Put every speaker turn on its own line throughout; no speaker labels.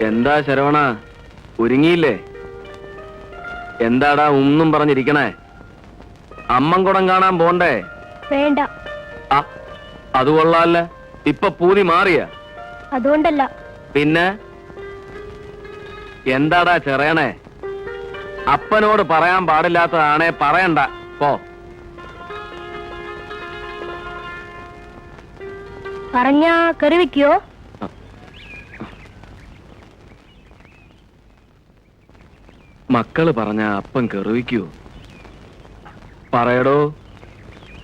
എന്താ ശരവണ, ഒരുങ്ങിയില്ലേ? എന്താടാ ഒന്നും പറഞ്ഞിരിക്കണേ? അമ്മൻകുടം കാണാൻ പോണ്ടേ?
വേണ്ട.
അത് കൊള്ളാല്ല, ഇപ്പൊ പൂതി മാറിയ?
അതുകൊണ്ടല്ല.
പിന്നെ എന്താടാ ചെറിയണേ? അപ്പനോട് പറയാൻ പാടില്ലാത്തതാണേ പറയണ്ട, പോ.
പറഞ്ഞ കറി വെക്കോ?
മക്കള് പറഞ്ഞ അപ്പൻ കെറിവിക്കൂ? പറയടോ.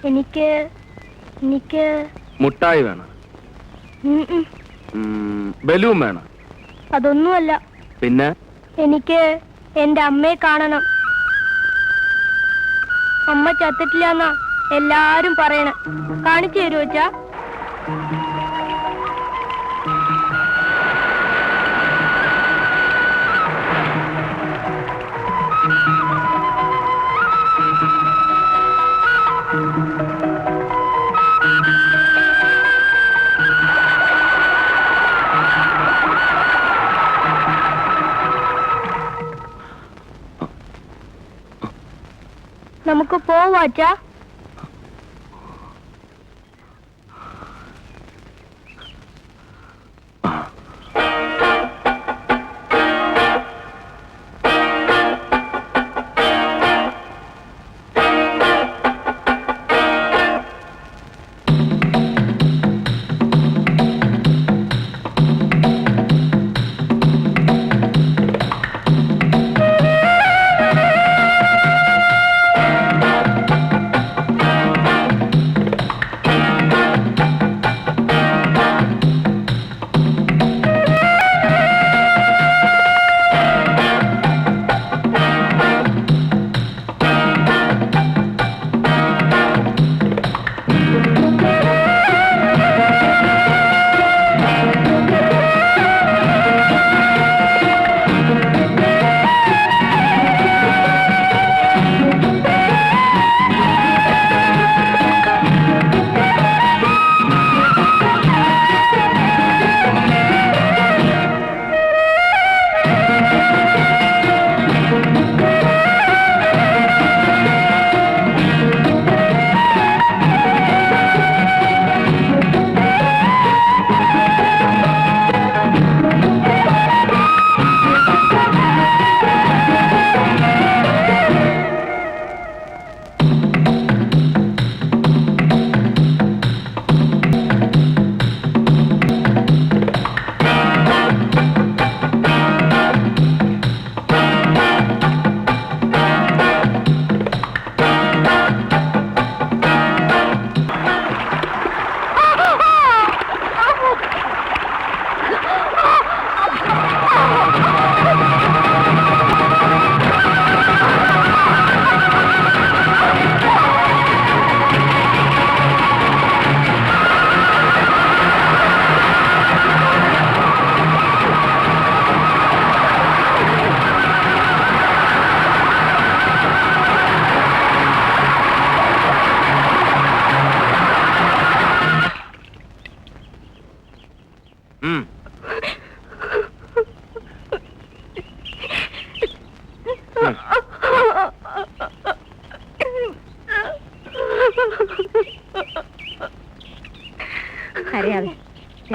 എനിക്ക്
മുട്ടായി വേണം? ബലൂൺ വേണം?
അതൊന്നുമല്ല.
പിന്നെ
എനിക്ക് എന്റെ അമ്മയെ കാണണം. അമ്മ ചത്തിട്ടില്ലെന്നാ എല്ലാരും പറയണ. കാണിച്ചു തരുമോ അച്ഛാ? നമുക്ക് പോവാച്ചാ?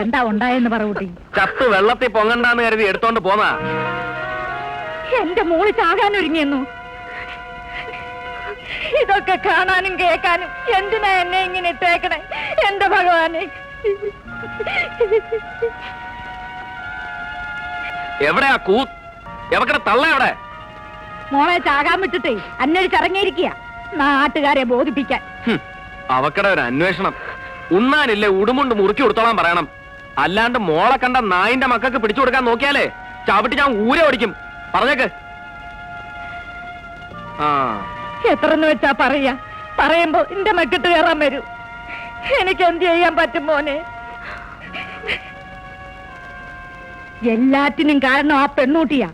എന്താ ഉണ്ടായെന്ന് പറ കുട്ടി.
ചത്ത് വെള്ളത്തിൽ പൊങ്ങണ്ടാന്ന് കരുതി എടുത്തോണ്ട് പോന്നാ.
എന്റെ മോള് ചാകാനൊരുങ്ങിയെന്നു. ഇതൊക്കെ കാണാനും കേൾക്കാനും എന്തിനാ എന്നെ ഇങ്ങനെ ഇട്ടേക്കണേ എന്റെ ഭഗവാനെ?
എവിടെയാ എവക്കടെ തള്ള എവിടെ?
മോളെ ചാകാൻ വിട്ടിട്ടേ അന്വേഷിച്ചിറങ്ങിയിരിക്കുക നാട്ടുകാരെ ബോധിപ്പിക്കാൻ.
അവക്കടെ ഒരു അന്വേഷണം. ഉണ്ണാനില്ലേ ഉടുമുണ്ട് മുറുക്കി കൊടുത്തോളാൻ പറയണം. അല്ലാണ്ട് മോളെ കണ്ട നായിന്റെ മക്കൾക്ക് പിടിച്ചു കൊടുക്കാൻ നോക്കിയാലേ ചവിട്ടി ഞാൻ ഊരെ ഓടിക്കും. പറഞ്ഞേക്ക്.
എത്രന്ന് വെച്ചാ പറയാ? പറയുമ്പോ എന്റെ മെക്കിട്ട് കയറാൻ വരൂ. എനിക്ക് എന്ത് ചെയ്യാൻ പറ്റും മോനെ? എല്ലാറ്റിനും കാരണം ആ പെണ്ണൂട്ടിയാ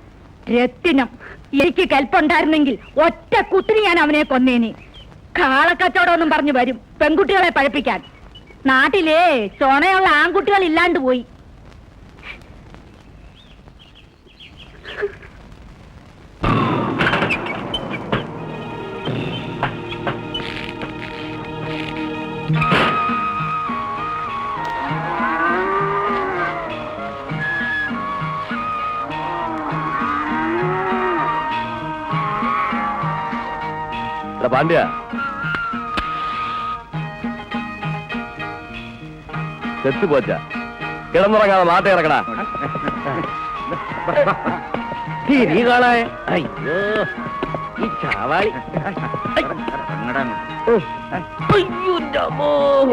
രത്തിനം. എനിക്ക് കൽപ്പുണ്ടായിരുന്നെങ്കിൽ ഒറ്റ കുത്തിരി ഞാൻ അവനെ കൊന്നേനി. കാളക്കച്ചവടമൊന്നും പറഞ്ഞു വരും പെൺകുട്ടികളെ പഴപ്പിക്കാൻ. നാട്ടിലേ ചൊണയുള്ള ആൺകുട്ടികൾ ഇല്ലാണ്ട് പോയി.
പാണ്ഡ്യ, ചെത്തു പോച്ച കിടന്നുറങ്ങാതെ മാട്ട ഇറക്കടാ.
തിരികളെ അയ്യോ ഈ ചാവാളി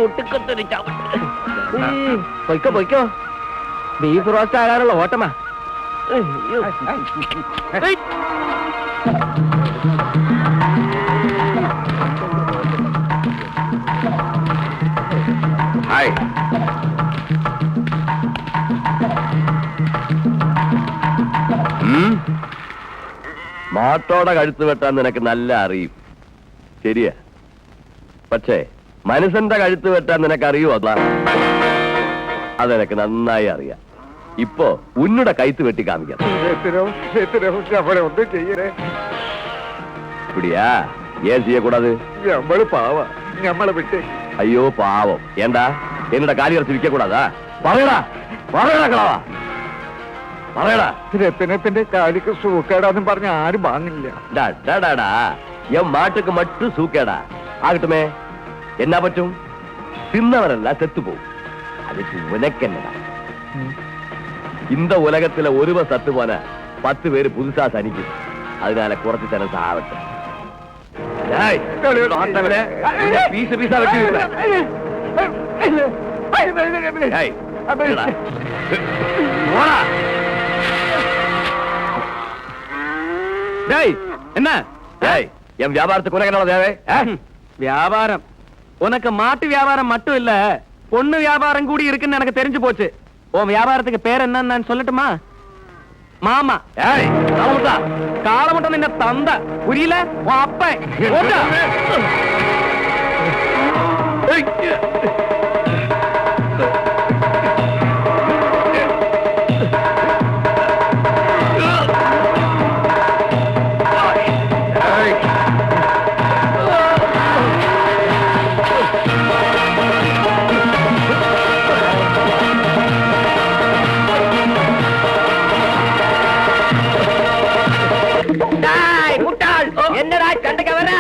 ഒട്ടുക്കത്തൊരു ചവിട്ട്. പൊയ്ക്കോ പൊയ്ക്കോ, ബീഫ് റോസ്റ്റ് ആകാനുള്ള ഓട്ടമാ. അയ്യോ. ഏയ്.
ഹായ്. മാട്ടോടെ കഴുത്ത് വെട്ടാൻ നിനക്ക് നല്ല അറിയും, ശരിയാ. പക്ഷേ മനുഷ്യന്റെ കഴുത്ത് വെട്ടാൻ നിനക്ക് അറിയോ? അതെനിക്ക് നന്നായി അറിയാം. ഇപ്പോ ഉന്നുടെ കഴുത്ത് വെട്ടി കാണിക്കാം. ഇപ്പിടിയാ ഏൻ ചെയ്യക്കൂടാത്? അയ്യോ പാവം, ഏണ്ടാ എന്നോட കാലികൾ ചിരിക്കക്കൂടാതാ? പറയടാ പറയടാ കളവാ, പറയടാ.
രത്തിനത്തിന്റെ കാലിക്ക് സൂക്കേടാന്നും പറഞ്ഞ ആരും വാങ്ങില്ല.
என் மாட்டுக்கு மட்டும் சூக்கேடா ஆகட்டுமே, என்ன பற்றும்? தின்னவரெல்லாம் செத்து போகும். அதுக்கு உனக்கு என்னடா? இந்த உலகத்துல ஒருவன் சத்து போன 10 பேரு புதுசா சனிக்கும். அதனால குறைச்சு தன சாவட்டும். பீச பீசா வெட்டி
என்ன
என் வியாபாரத்துக்கு உனக்கு என்ன தேவை?
வியாபாரம் உனக்கு மாட்டு வியாபாரம் மட்டும் இல்ல, பொண்ணு வியாபாரம் கூடி இருக்குன்னு எனக்கு தெரிஞ்சு போச்சு. உன் வியாபாரத்துக்கு பேர் என்னன்னு நான் சொல்லட்டுமா? மாமா. காலமுட்ட நின்ன தந்த புரியல, உன் அப்ப என்னடா சண்டைக்கு வர?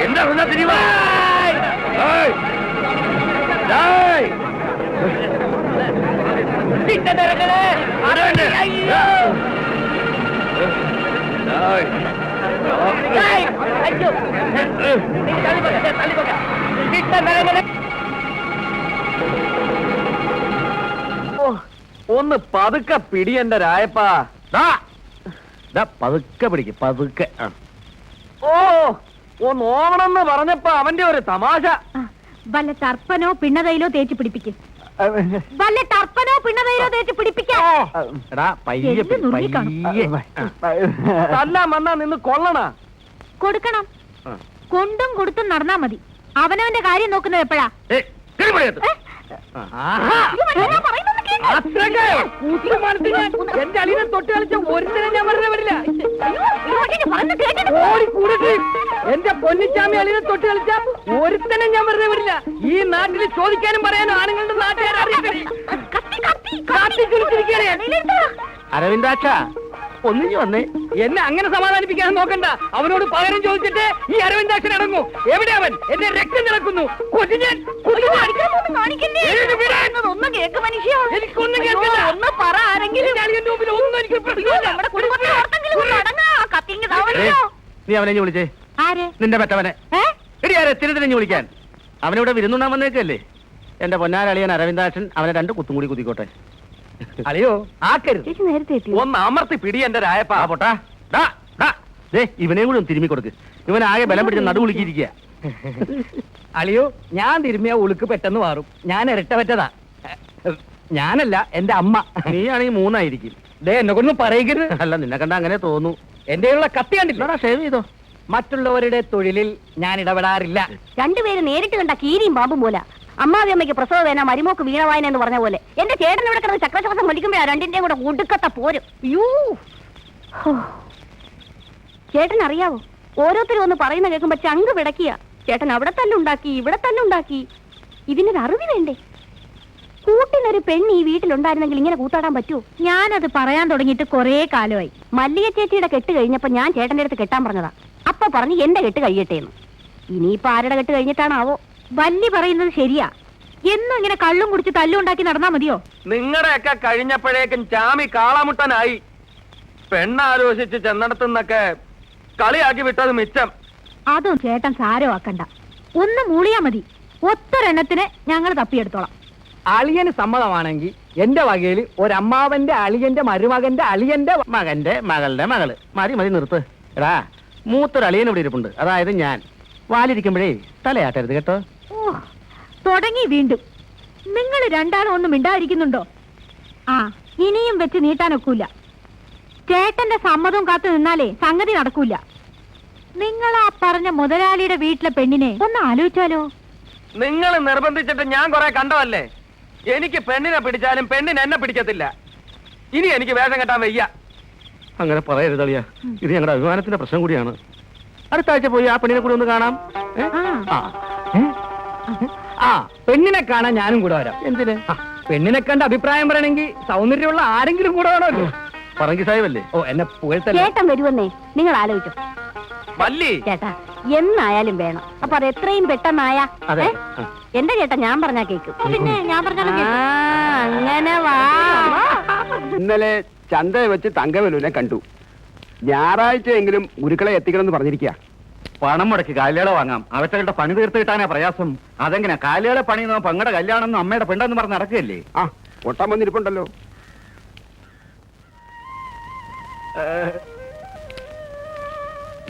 என்ன தெரியுமா? ഒന്ന് പതുക്കെ പിടി എന്റെ രായപ്പാ. പതുക്കെ പിടിക്ക്, പതുക്കെ. ഓ ഒന്ന് ഓവണമെന്ന് പറഞ്ഞപ്പോ അവന്റെ ഒരു തമാശ.
വല്ല ടർപ്പനോ പിണ്ണതയിലോ തേച്ച് പിടിപ്പിക്കും. വല്ല ടർപ്പനോ പിണ്ണതയിലോ തേച്ച് പിടിപ്പിക്കാം.
തല്ലാൻ വന്നാ നിന്ന് കൊള്ളണ
കൊടുക്കണം. കൊണ്ടും കൊടുത്തും നടന്നാ മതി. അവനവന്റെ കാര്യം നോക്കുന്നത് എപ്പോഴാ?
എന്റെ അളിനെ തൊട്ട് കളിച്ച ഒരുത്തരം ഞാൻ വെറുതെ വരില്ല. എന്റെ പൊന്നിച്ചാമി അളിനെ തൊട്ട് കളിച്ച ഒരുത്തനം ഞാൻ വെറുതെ വരില്ല. ഈ നാട്ടിൽ ചോദിക്കാനും പറയാനും ആണുങ്ങളുടെ നാട്ടുകാരെ അരവിന്ദാക്ഷ ഒന്നിഞ്ഞു വന്നേ. എന്നെ അങ്ങനെ സമാധാനിപ്പിക്കാൻ നോക്കണ്ട. അവനോട് പകരം ചോദിച്ചിട്ട് ഈ അരവിന്ദാക്ഷൻ ഇറങ്ങൂ. എവിടെ അവൻ? എന്റെ രക്തം നടക്കുന്നു. എനിക്കൊന്നും കേൾക്കില്ല. ഒന്ന് പറ ആരെങ്കിലും. നീ അവനെ വിളിച്ചേ. നിന്റെ പെറ്റവനെ തിരുത്തിരിഞ്ഞു വിളിക്കാൻ. അവനിവിടെ വിരുന്നുണ്ണാൻ വന്നേക്കല്ലേ? എന്റെ പൊന്നാരളിയൻ അരവിന്ദാക്ഷൻ അവനെ 2 കുത്തും കൂടി കുത്തിക്കോട്ടെ. അളിയോ ആക്കരുത്. ഒന്ന് അമർത്തി പിടി എന്റെ രായപ്പാ. പൊട്ടാ ഇവനെയും കൂടി ഒന്ന് തിരുമ്മി കൊടുക്ക്. ഇവൻ ആകെ ബലം പിടിച്ച് നടുവുളുക്കിയിരിക്കുക.
അളിയോ, ഞാൻ തിരുമ്മിയ ഉളുക്ക് പെട്ടെന്ന് മാറും. ഞാൻ ഇരട്ട പറ്റതാ. ഞാനല്ല, എന്റെ അമ്മ.
നീയാണെങ്കിൽ 3 ആയിരിക്കും.
ദേ എന്നെ കൊണ്ടൊന്നും പറയരുത്.
അല്ല, നിന്നെ കണ്ട അങ്ങനെ തോന്നു.
എന്റെ ഉള്ള കത്തി കണ്ടില്ല.
ഷേവ് ചെയ്തോ.
മറ്റുള്ളവരുടെ തൊഴിലിൽ ഞാൻ ഇടപെടാറില്ല.
രണ്ടുപേര് നേരിട്ട് കണ്ട കീരിയും പാമ്പും പോലെ. അമ്മാവി അമ്മയ്ക്ക് പ്രസവ വേന, മരുമോക്ക് വീണവായന എന്ന് പറഞ്ഞ പോലെ എന്റെ ചേട്ടൻ ഇവിടെ കിടന്ന് ചക്രശ്വാസം വലിക്കുമ്പോഴാ രണ്ടിന്റെയും കൂടെ ഒടുക്കത്തെ പോരും. യൂ, ചേട്ടൻ അറിയാവോ, ഓരോരുത്തരും ഒന്ന് പറയുന്ന കേൾക്കുമ്പോ ചങ്ക് പിടക്കിയ. ചേട്ടൻ അവിടെ തല്ലുണ്ടാക്കി, ഇവിടെ തല്ലുണ്ടാക്കി. ഇതിനൊരു അറിവ് വേണ്ടേ? കൂട്ടിനൊരു പെണ്ണ് ഈ വീട്ടിലുണ്ടായിരുന്നെങ്കിൽ ഇങ്ങനെ കൂത്താടാൻ പറ്റുമോ?
ഞാനത് പറയാൻ തുടങ്ങിയിട്ട് കൊറേ കാലമായി.
മല്ലിക ചേച്ചിയുടെ കെട്ട് കഴിഞ്ഞപ്പോ ഞാൻ ചേട്ടന്റെ അടുത്ത് കെട്ടാൻ പറഞ്ഞതാ. അപ്പൊ പറഞ്ഞു എന്റെ കെട്ട് കഴിയട്ടെ എന്ന്. ഇനിയിപ്പോ ആരുടെ കെട്ട് കഴിഞ്ഞിട്ടാണാവോ?
വല്ലി പറയുന്നത് ശരിയാ. എന്നും ഇങ്ങനെ കള്ളും കുടിച്ച് തല്ലുണ്ടാക്കി നടന്നാ മതിയോ?
നിങ്ങളുടെയൊക്കെ കഴിഞ്ഞപ്പോഴേക്കും ചാമി കാളമുട്ടനായി. പെണ്ണാലോചിച്ച് ചെന്നിടത്തുനിന്നൊക്കെ കളിയാക്കി വിട്ടത് മിച്ചം.
അതും ചേട്ടൻ സാരമാക്കണ്ട. ഒന്ന് മൂളിയാ മതി. ഒത്തൊരെണ്ണത്തിന് ഞങ്ങൾ തപ്പിയെടുത്തോളാം.
അളിയന് സമ്മതമാണെങ്കിൽ എന്റെ വകയിൽ ഒരമ്മാവന്റെ അളിയന്റെ മരുമകന്റെ അളിയന്റെ
മകന്റെ മകളുടെ മകള്. മതി മതി, നിർത്ത്. എടാ, മൂത്തൊരു അളിയൻ ഇവിടെ ഇരിപ്പുണ്ട്. അതായത് ഞാൻ. വാലിരിക്കുമ്പോഴേ തലയാട്ടരുത് കേട്ടോ.
ഓ, തുടങ്ങി വീണ്ടും. നിങ്ങൾ രണ്ടാളും ഒന്നും മിണ്ടാതിരിക്കുന്നുണ്ടോ? ആ, ഇനിയും വെച്ച് നീട്ടാനൊക്കൂല. ചേട്ടന്റെ സമ്മതവും കാത്തു നിന്നാലേ സംഗതി നടക്കൂല. നിങ്ങൾ ആ പറഞ്ഞ മുതലാളിയുടെ വീട്ടിലെ പെണ്ണിനെ ഒന്ന് ആലോചിച്ചാലോ?
നിങ്ങൾ നിർബന്ധിച്ചിട്ട് ഞാൻ കുറെ കണ്ടതല്ലേ. എനിക്ക് പെണ്ണിനെ പിടിച്ചാലും പെണ്ണിന് എന്നെ പിടിക്കത്തില്ല. ഇനി എനിക്ക് വേഷം കെട്ടാൻ വയ്യ.
അങ്ങനെ പറയരുത് അളിയ. ഇത് ഞങ്ങളുടെ അഭിമാനത്തിന്റെ പ്രശ്നം കൂടിയാണ്. അടുത്ത ആഴ്ച പോയി ആ പെണ്ണിനെ കൂടി ഒന്ന് കാണാം.
ആ,
ആ പെണ്ണിനെ കാണാൻ ഞാനും കൂടെ വരാം.
എന്തിന്?
പെണ്ണിനെ കണ്ട് അഭിപ്രായം പറയണമെങ്കിൽ സൗന്ദര്യമുള്ള ആരെങ്കിലും കൂടെ വേണമല്ലോ.
പറങ്കി സാഹിബല്ലേ?
ഓ, എന്നെ പുകഴ്ത്തല്ലേ.
ചേട്ടൻ വരുമെന്നേ നിങ്ങൾ ആലോചിച്ചു.
മല്ലി,
ചേട്ടാ, എന്നായാലും വേണം. അപ്പൊ അത് എത്രയും പെട്ടെന്നായാ.
അതെ.
എന്റെ ചേട്ടാ ഞാൻ പറഞ്ഞാ കേക്കും.
പിന്നെ ഞാൻ പറഞ്ഞാലും കേൾക്കും.
അങ്ങനെ വാ.
ഇന്നലെ ചന്തയെ വെച്ച് തങ്കവലുവിനെ കണ്ടു. ഞായറാഴ്ചയെങ്കിലും ഗുരുക്കളെ എത്തിക്കണമെന്ന് പറഞ്ഞിരിക്കുക.
പണം മുടക്കി കാലിയാളെ വാങ്ങാം. അവറ്റകളുടെ പണി തീർത്ത് കിട്ടാനാ പ്രയാസം. അതെങ്ങനെ കാലിയാളെ പണി പെങ്ങളുടെ കല്യാണം അമ്മയുടെ പെണ്ടെന്ന് പറഞ്ഞ് നടക്കുകയല്ലേ?
ആ, ഒട്ടാൻ വന്നിരിപ്പുണ്ടല്ലോ.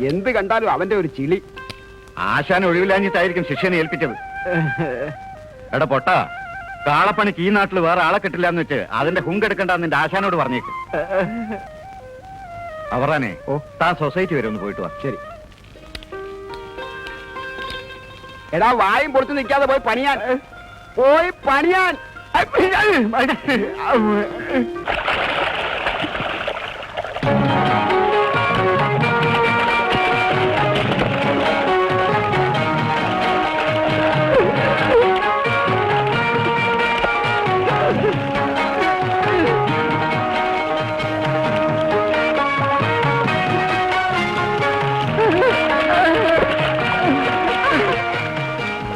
എന്ത് കണ്ടാലും അവന്റെ ഒരു ചിളി.
ആശാൻ ഒഴിവില്ലാഞ്ഞിട്ടായിരിക്കും ശിഷ്യനെ ഏൽപ്പിച്ചത്. എടാ പൊട്ട, കാളപ്പണിക്ക് ഈ നാട്ടിൽ വേറെ ആളെ കിട്ടില്ല എന്ന് വെച്ച് അതിന്റെ ഹുങ്കെടുക്കണ്ടെന്ന് നിന്റെ ആശാനോട് പറഞ്ഞേക്ക്. അവറാനെ, താൻ സൊസൈറ്റി വരെ ഒന്ന് പോയിട്ട് വാ.
ശരി. എടാ, വായും പൊളിച്ചു നിൽക്കാതെ പോയി പണിയാൻ. പോയി പണിയാൻ.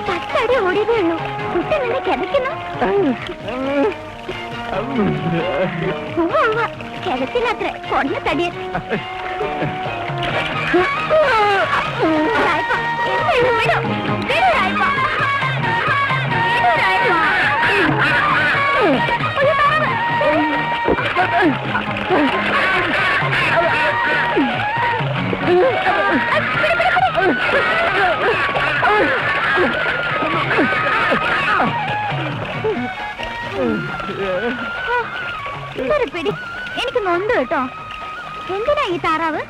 പത്തടി ഓടിയതേ ഉള്ളൂ. കുട്ടി നിന്നെ കിതയ്ക്കുന്നു. കിതച്ചില്ലത്ര കൊണ്ട തടിയൻ. ഇതൊരു പിടി. എനിക്ക് നൊന്ത് കേട്ടോ. എന്തിനാ ഈ താറാവ്?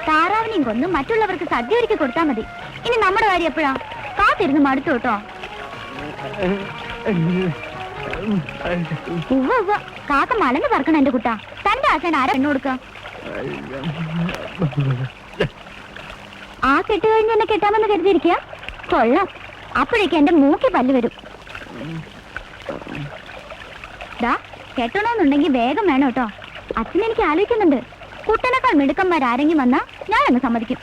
താറാവിനെയും കൊന്ന് മറ്റുള്ളവർക്ക് സദ്യ ഒരുക്കി കൊടുത്താൽ മതി. ഇനി നമ്മുടെ കാര്യം എപ്പോഴാ? കാത്തിരുന്ന് മടുത്തു കേട്ടോ. കാക്ക മലന്ന് പറക്കണം എന്റെ കുട്ടാ. തന്റെ ആശാൻ ആരാ പെണ്ണു കൊടുക്ക? ആ കെട്ട് കഴിഞ്ഞ് എന്നെ കെട്ടാമെന്ന് കരുതിയിരിക്കുക. കൊള്ളാം. അപ്പോഴേക്ക് എന്റെ മൂക്കി പല്ല് വരും. കെട്ടണമെന്നുണ്ടെങ്കിൽ വേഗം വേണം കേട്ടോ. അച്ഛൻ എനിക്ക് ആലോചിക്കുന്നുണ്ട്. കുട്ടനേക്കാൾ മിടുക്കന്മാരാരെങ്കിലും വന്നാ ഞാനൊന്ന് സമ്മതിക്കും.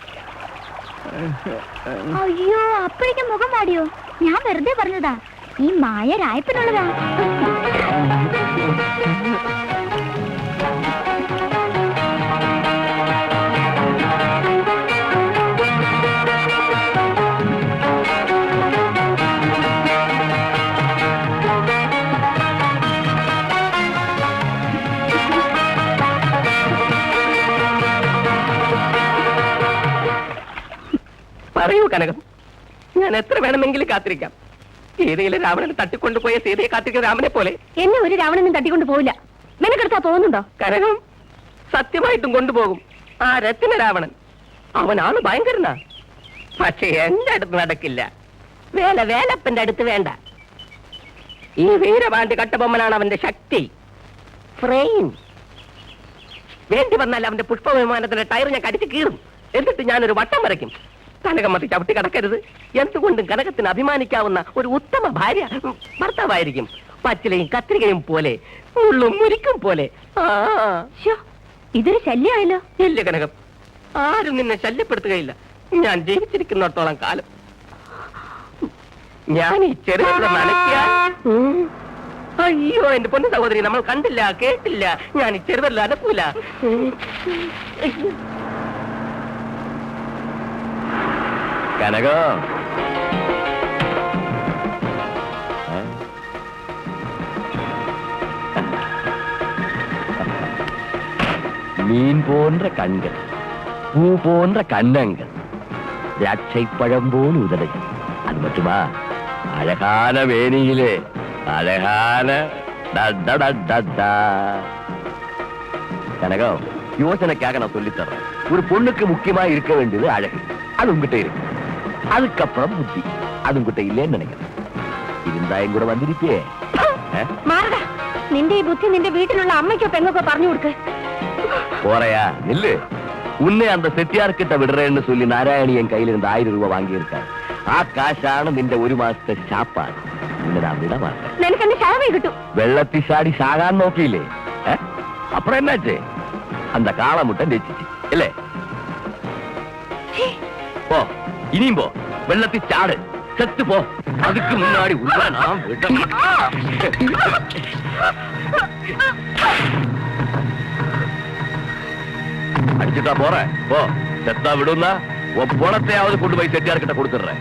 അയ്യോ, അപ്പോഴേക്കും മുഖം വാടിയോ? ഞാൻ വെറുതെ പറഞ്ഞതാ. ഈ മായ രായപ്പിനുള്ളതാ.
പറയൂ കനകം, ഞാൻ എത്ര വേണമെങ്കിലും കാത്തിരിക്കാം. സീതയിലെ രാവണനെ തട്ടിക്കൊണ്ടുപോയ സീതയെ കാത്തിരിക്കുന്ന രാമനെ പോലെ.
എന്നെ ഒരു രാവണനും തട്ടിക്കൊണ്ട് പോവില്ല. നിനക്കെടുത്താ തോന്നുന്നുണ്ടോ?
കനകം സത്യമായിട്ടും കൊണ്ടുപോകും. ആ രത്തിന രാവണൻ അവനാണ് ഭയങ്കരനാ. പക്ഷെ എന്റെ അടുത്ത് നടക്കില്ല. വേലപ്പന്റെ അടുത്ത് വേണ്ട. ഈ വീരപാണ്ഡ്യ കട്ടബൊമ്മനാണ് അവന്റെ ശക്തി. ഫ്രെയിം വേണ്ടി വന്നാൽ അവന്റെ പുഷ്പവിമാനത്തിന്റെ ടയർ ഞാൻ കടിച്ചു കീറും. എന്നിട്ട് ഞാനൊരു വട്ടം വരയ്ക്കും. കനകമതി ചവിട്ടി കടക്കരുത്. എന്തുകൊണ്ടും കനകത്തിന് അഭിമാനിക്കാവുന്ന ഒരു ഉത്തമ ഭാര്യ ഭർത്താവായിരിക്കും. പച്ചിലയും കത്രികയും പോലെ, മുള്ളും മുരിക്കും പോലെ.
ഇതൊരു ശല്യമായല്ലോ.
ഇല്ല കനകം, ആരും നിന്നെ ശല്യപ്പെടുത്തുകയില്ല. ഞാൻ ജീവിച്ചിരിക്കുന്നിടത്തോളം കാലം. ഞാൻ ഈ ചെറിയ നനയ്ക്കാൻ. അയ്യോ എന്റെ പൊന്നു സഹോദരി, നമ്മൾ കണ്ടില്ല, കേട്ടില്ല. ഞാൻ ഈ ചെറുതല്ല അനക്കൂല.
കനകം, மீன் போன்ற கண்கள், பூ போன்ற கன்னங்கள், திராட்சை பழம் போல் உதடுகள். அது மட்டுமா, அழகான வேணியிலே அழகான கனகம், யோசனைக்காக நான் சொல்லித் தர்றேன். ஒரு பொண்ணுக்கு முக்கியமா இருக்க வேண்டியது அழகு. அது உங்ககிட்ட இருக்கு. அதுக்கப்புறம் புத்தி. அது உங்ககிட்ட இல்லைன்னு நினைக்கிறேன். இருந்தா என் கூட வந்திருப்பியே.
നിന്റെ ഈ ബുദ്ധി നിന്റെ വീട്ടിലുള്ള അമ്മയ്ക്കോ പെങ്ങൾക്കോ പറഞ്ഞു കൊടുക്ക്.
போறையா நில்லு. உன்னை அந்த செட்டியார்கிட்ட விடுறேன்னு சொல்லி நாராயணி என் கையில இருந்து 1000 ரூபாய் வாங்கியிருக்காரு. ആ കാശാണ് നിന്റെ ഒരു മാസത്തെ ശാപ്പാട്. നിന്നെ ഞാൻ വിട മാറ്റം.
നിനക്ക് എന്റെ ശവമേ കിട്ടും.
വെള്ളത്തിൽ ചാടി സാകാൻ നോക്കിയില്ലേ? അപ്പുറം എന്നാച്ചേ? அந்த കാളമുട്ടൻ രക്ഷിച്ചു അല്ലേ? പോ, ഇനിയും പോ. വെള്ളത്തിൽ ചാട്, செத்து போ. அதுக்கு முன்னாடி உள்ள நான் விட அடிச்சுட்டா போறேன். போ, செத்தா விடுன்னா உன் பணத்தையாவது கொண்டு போய் செட்டியார்கிட்ட கொடுத்துடுறேன்.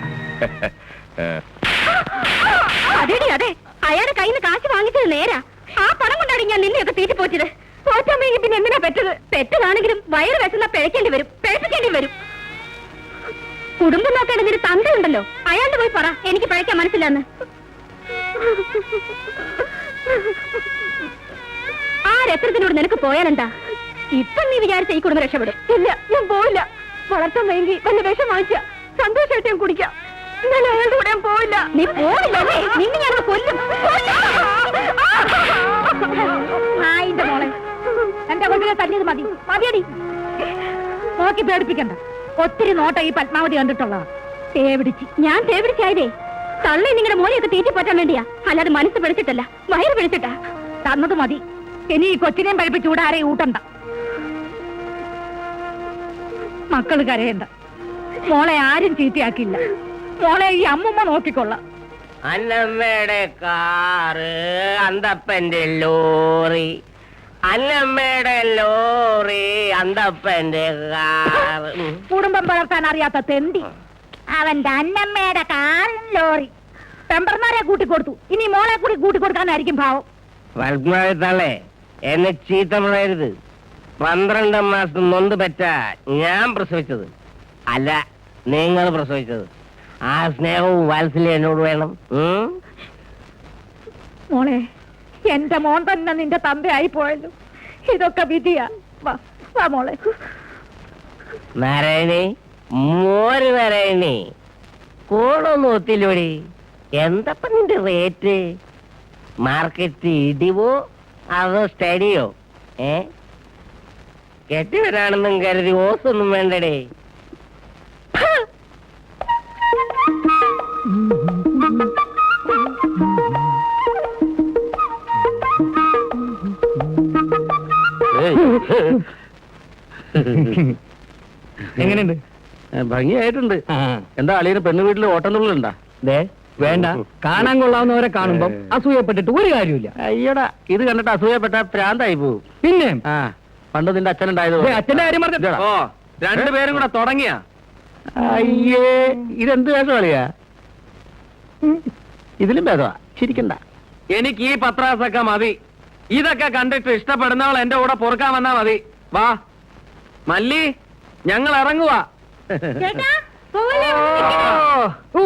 അതെടി അതെ, അയാളുടെ കയ്യിൽ നിന്ന് കാശ് വാങ്ങിച്ചത് നേരാ. ആ പണം കൊണ്ടാണ് ഞാൻ നിന്നെയൊക്കെ തീറ്റിപ്പോച്ചത്. പോറ്റാമെങ്കിൽ പിന്നെ എന്തിനാ പെറ്റത്? പെറ്റതാണെങ്കിലും വയറ് വിശന്നാ പിഴക്കേണ്ടി വരും, പിഴപ്പിക്കേണ്ടി വരും. കുടുംബം നോക്കേണ്ട നിന്റെ തന്തയുണ്ടല്ലോ, അയാളുടെ പോയി പറ എനിക്ക് പിഴയ്ക്കാൻ മനസ്സിലാന്ന്. ആ രത്രത്തിനോട് നിനക്ക് പോയാലെന്താ? ഇപ്പം നീ വിചാരിച്ച ഈ കുടുംബം രക്ഷപ്പെടും. ഇല്ല, ഞാൻ പോയില്ല. വളർത്താൻ വൈകി വല്ല വിഷം വാങ്ങിച്ച സന്തോഷമായിട്ട് ഞാൻ കുടിക്കാം. ഞാൻ അയാളുടെ കൂടെ ഞാൻ പോയില്ല. നീ പോയില്ല, നിന്നെ ഞാൻ കൊല്ലും.
ആയിന്റെ മോളെ, എന്റെ കൊണ്ടിനെ തല്ലിയത് മതി. മതിയടി, നോക്കി പേടിപ്പിക്കണ്ട. ഒത്തിരി നോട്ട ഈ പത്മാവതി കണ്ടിട്ടുള്ളതാ. തേവിടിച്ച്
ഞാൻ തേവിടിച്ചായതേ തള്ളി നിങ്ങളുടെ മോനെയൊക്കെ തീറ്റി പറ്റാൻ വേണ്ടിയാ, അല്ലാതെ മനസ്സ് പിടിച്ചിട്ടല്ല, വയറ് പിടിച്ചിട്ടാ.
തന്നത് മതി. ഇനി ഈ കൊച്ചിനെയും പഴിപ്പിച്ച് ഇവിടെ ആരെയും ഊട്ടണ്ട. മക്കള് കരയണ്ട. മോളെ ആരും ചീത്തയാക്കില്ല. മോളെ ഈ അമ്മുമ്മ നോക്കിക്കൊള്ളാം.
അന്നമ്മയുടെ കാറ്, അന്തപ്പന്റെ ലോറി, അന്നമ്മയുടെ ലോറി, അന്തപ്പന്റെ കാറ്.
കുടുംബം വളർത്താൻ അറിയാത്ത തെണ്ടി. അവന്റെ അന്നമ്മയുടെ കാറും ലോറി പെമ്പർമാരെ കൂട്ടിക്കൊടുത്തു. ഇനി മോളെ കൂടി കൂട്ടിക്കൊടുക്കാനായിരിക്കും ഭാവം.
പത്മാവതിത്തള്ളേ, എന്നെ ചീത്ത പറയരുത്. 12 മാസം നൊന്ത് പറ്റ ഞാൻ പ്രസവിച്ചത് അല്ല, നിങ്ങൾ പ്രസവിച്ചത്. ആ സ്നേഹവും വാത്സല്യം എന്നോട് വേണം.
മോളെ, എന്റെ മോൻ തന്നെ നിന്റെ തന്തയായി പോയല്ലോ. ഇതൊക്കെ വിധിയാ. വാ വാ മോളെ.
നാരായണി, മോര് നാരായണി, കോളൊന്നും ഒത്തില്ലോടി. എന്തപ്പ നിന്റെ റേറ്റ്? മാർക്കറ്റ് ഇടിവോ അതോ സ്റ്റഡിയോ? കെട്ടിവരാണെന്നും കരുതി ഓസൊന്നും വേണ്ടടേ.
എങ്ങനെയുണ്ട്? ഭംഗിയായിട്ടുണ്ട്. എന്താ അളിയന് പെണ്ണു വീട്ടിൽ ഓട്ടംതുള്ളുണ്ടാ?
വേണ്ട,
കാണാൻ കൊള്ളാവുന്നവരെ കാണുമ്പം അസൂയപ്പെട്ടിട്ട് ഒരു കാര്യമില്ല. അയ്യടാ, ഇത് കണ്ടിട്ട് അസൂയപ്പെട്ട പ്രാന്തായി പോവും. പിന്നെ പണ്ട് നിന്റെ അച്ഛനുണ്ടായത് അച്ഛന്റെ കാര്യം പറഞ്ഞോ. രണ്ടുപേരും കൂടെ തുടങ്ങിയ അയ്യേ, ഇതെന്ത് വേഷം കളിയാ? ഇതിലും ഭേദമാ, ചിരിക്കണ്ട. എനിക്ക് ഈ പത്രാസൊക്കെ മതി. ഇതൊക്കെ കണ്ടിട്ട് ഇഷ്ടപ്പെടുന്നവൾ എന്റെ കൂടെ പൊറുക്കാൻ വന്നാ മതി. വാ മല്ലി, ഞങ്ങൾ ഇറങ്ങുവാ.
ഓ